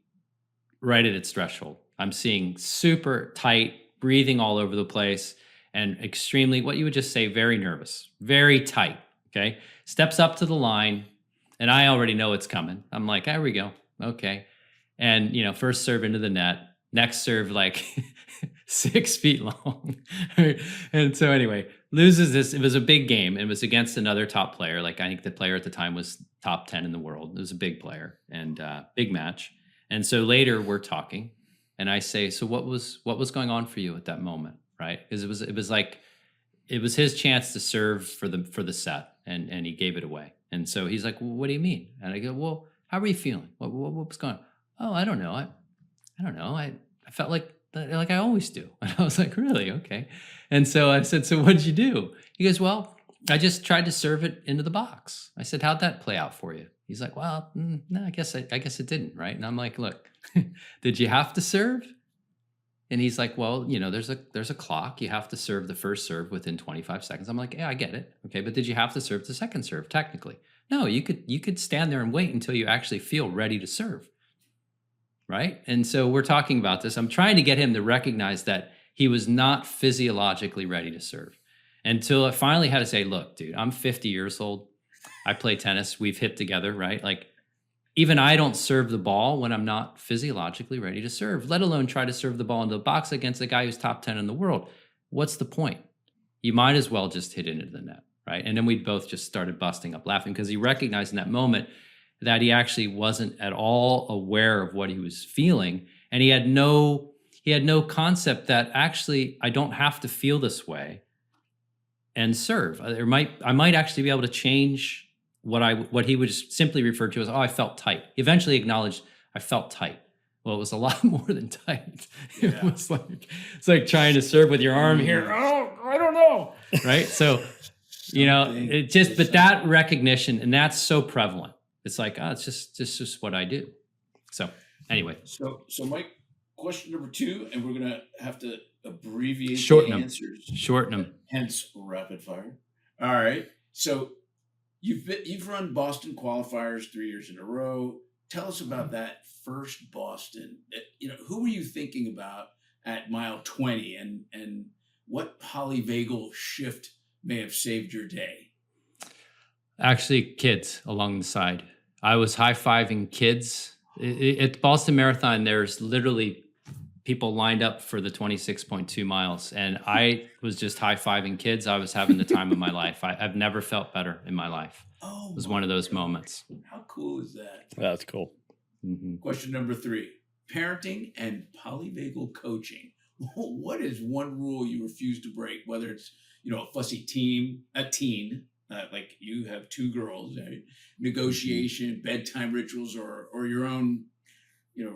right at its threshold. I'm seeing super tight, breathing all over the place, and extremely, what you would just say, very nervous, very tight. Okay. Steps up to the line, and I already know it's coming. I'm like, there we go. Okay. And, first serve into the net, next serve like 6 feet long. And so anyway, loses this. It was a big game. It was against another top player. Like, I think the player at the time was top 10 in the world. It was a big player and big match. And so later we're talking, and I say, so what was going on for you at that moment? Right. Because it was his chance to serve for the set, and he gave it away. And so he's like, well, what do you mean? And I go, well, how are you feeling? What was going on? Oh, I don't know. I don't know. I felt like I always do. And I was like, really? Okay. And so I said, so what'd you do? He goes, well, I just tried to serve it into the box. I said, how'd that play out for you? He's like, well, no, I guess it didn't. Right. And I'm like, look, did you have to serve? And he's like, well, there's a clock. You have to serve the first serve within 25 seconds. I'm like, yeah, I get it. Okay. But did you have to serve the second serve? Technically, no, you could stand there and wait until you actually feel ready to serve. Right. And so we're talking about this. I'm trying to get him to recognize that he was not physiologically ready to serve, until I finally had to say, look, dude, I'm 50 years old. I play tennis. We've hit together, right? Like, even I don't serve the ball when I'm not physiologically ready to serve, let alone try to serve the ball into the box against a guy who's top 10 in the world. What's the point? You might as well just hit it into the net, right? And then we both just started busting up laughing, because he recognized in that moment that he actually wasn't at all aware of what he was feeling. And he had no concept that actually I don't have to feel this way and serve. I might actually be able to change what he would simply refer to as, oh, I felt tight. He eventually acknowledged, I felt tight. Well, it was a lot more than tight. It was it's like trying to serve with your arm here. Oh, I don't know. Right. So, but that recognition, and that's so prevalent. It's like, oh, it's just what I do. So anyway. So Mike, question number 2, and we're gonna have to abbreviate Shorten the them. answers. Shorten them. Hence rapid fire. All right. So you've run Boston qualifiers 3 years in a row. Tell us about that first Boston. Who were you thinking about at mile 20, and what polyvagal shift may have saved your day? Actually, kids along the side. I was high-fiving kids. At Boston Marathon, there's literally people lined up for the 26.2 miles, and I was just high-fiving kids. I was having the time of my life. I've never felt better in my life. Oh, it was one of those moments. How cool is that? That's cool. Mm-hmm. Question number 3, parenting and polyvagal coaching. What is one rule you refuse to break, whether it's, a fussy teen, like you have 2 girls, right? Negotiation, bedtime rituals, or your own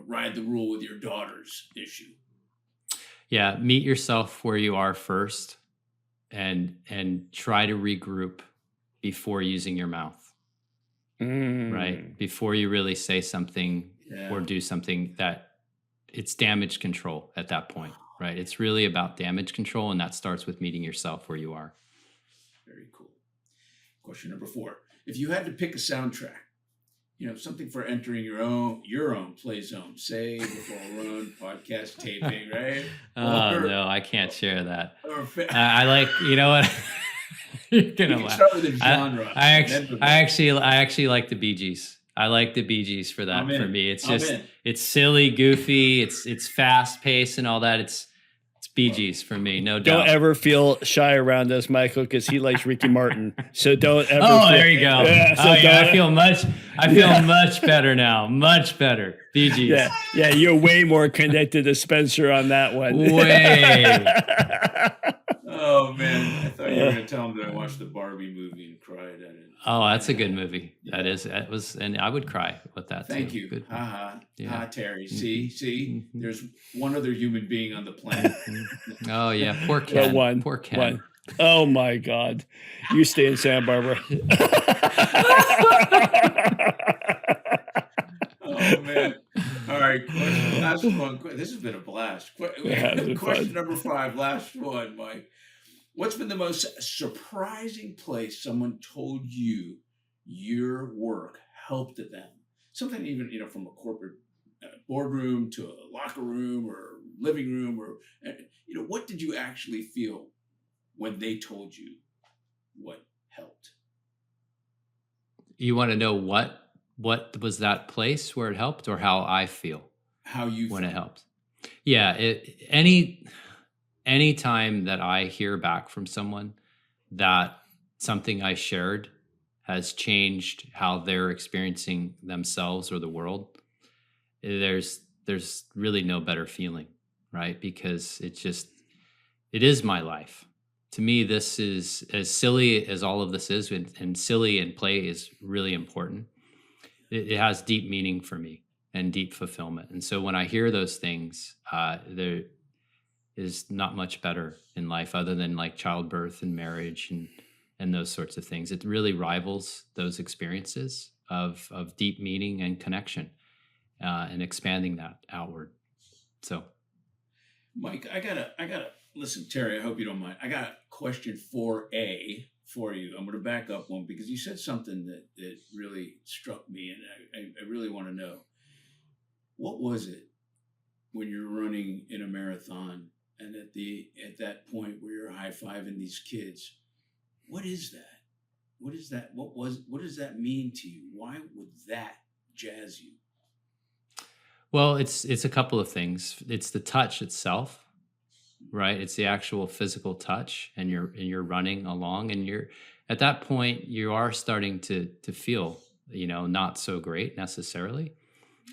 ride the rule with your daughter's issue? Yeah, meet yourself where you are first, and try to regroup before using your mouth. Right? Before you really say something or do something, that it's damage control at that point, right? It's really about damage control, and that starts with meeting yourself where you are. Very cool. Question number 4. If you had to pick a soundtrack, something for entering your own play zone, say before a run, podcast taping, right? No, I can't share that. I like, you know what? You're gonna laugh. Start with a genre. I actually like the Bee Gees. I like the Bee Gees for that. For me, it's just it's silly, goofy. It's fast paced and all that. It's Bee Gees for me, no doubt. Don't ever feel shy around us, Michael, because he likes Ricky Martin. So don't ever. There you go. I feel much better now. Much better. Bee Gees. Yeah, you're way more connected to Spencer on that one. Way. Oh man, I thought you were going to tell him that I watched the Barbie movie and cried at it. Oh, that's a good movie. That was, and I would cry with that. Thank too. you. Good. Terry. See, there's one other human being on the planet. Oh yeah, poor Ken. Poor Ken. One. Oh my God, you stay in Santa Barbara. Oh man. All right, last one. This has been a blast. Question number 5, last one, Mike. What's been the most surprising place someone told you your work helped them? Something even, from a corporate boardroom to a locker room or living room, or, what did you actually feel when they told you what helped? You want to know what was that place where it helped, or how I feel? How you when feel. It helped. Yeah. Any time that I hear back from someone that something I shared has changed how they're experiencing themselves or the world, there's really no better feeling, right? Because it is my life. To me, this is, as silly as all of this is, and silly and play is really important. It has deep meaning for me and deep fulfillment. And so when I hear those things, there is not much better in life other than like childbirth and marriage and those sorts of things. It really rivals those experiences of deep meaning and connection, and expanding that outward. So, Mike, I gotta listen, Terry, I hope you don't mind. I got question 4A for you. I'm going to back up one because you said something that really struck me, and I really want to know. What was it when you're running in a marathon, and at that point where you're high-fiving these kids? What is that? What is that? What does that mean to you? Why would that jazz you? Well, it's a couple of things. It's the touch itself, right? It's the actual physical touch, and you're running along, and you're at that point you are starting to feel, not so great necessarily,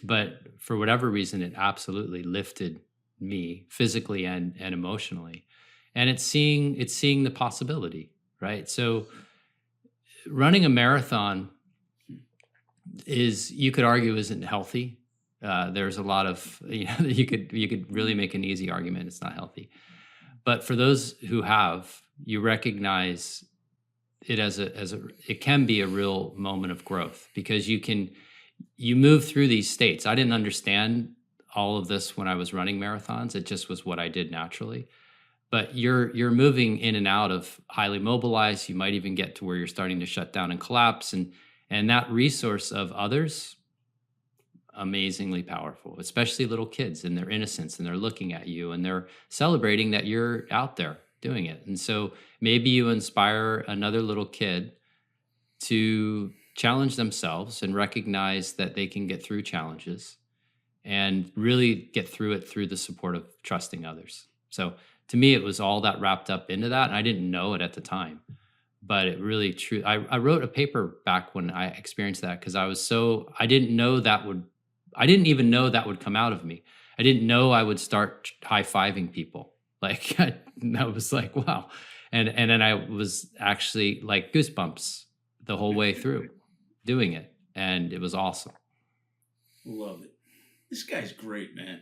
but for whatever reason, it absolutely lifted me physically and emotionally. And it's seeing the possibility, right? So running a marathon you could argue isn't healthy. There's a lot of, you could really make an easy argument it's not healthy. But for those who have, you recognize it as it can be a real moment of growth, because you move through these states. I didn't understand all of this when I was running marathons. It just was what I did naturally. But you're moving in and out of highly mobilized. You might even get to where you're starting to shut down and collapse, and that resource of others, amazingly powerful, especially little kids and their innocence, and they're looking at you and they're celebrating that you're out there doing it. And so maybe you inspire another little kid to challenge themselves and recognize that they can get through challenges and really get through it through the support of trusting others. So to me, it was all that wrapped up into that. And I didn't know it at the time, but it really true. I wrote a paper back when I experienced that, because I didn't even know that would come out of me. I didn't know I would start high-fiving people. Like, I was like, wow. And then I was actually like goosebumps the whole way through doing it. And it was awesome. Love it. this guy's great, man.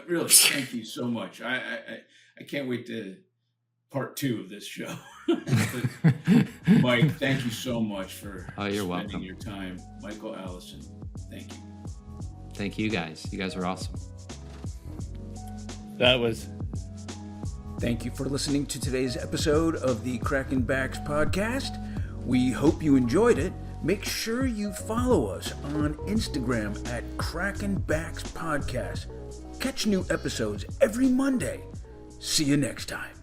Really, thank you so much. I can't wait to part 2 of this show. Mike, thank you so much for you're spending welcome. your time. Michael Allison, thank you. Thank you guys. You guys are awesome. That was. Thank you for listening to today's episode of the Crackin Backs Podcast. We hope you enjoyed it. Make sure you follow us on Instagram at Crackin Backs Podcast. Catch new episodes every Monday. See you next time.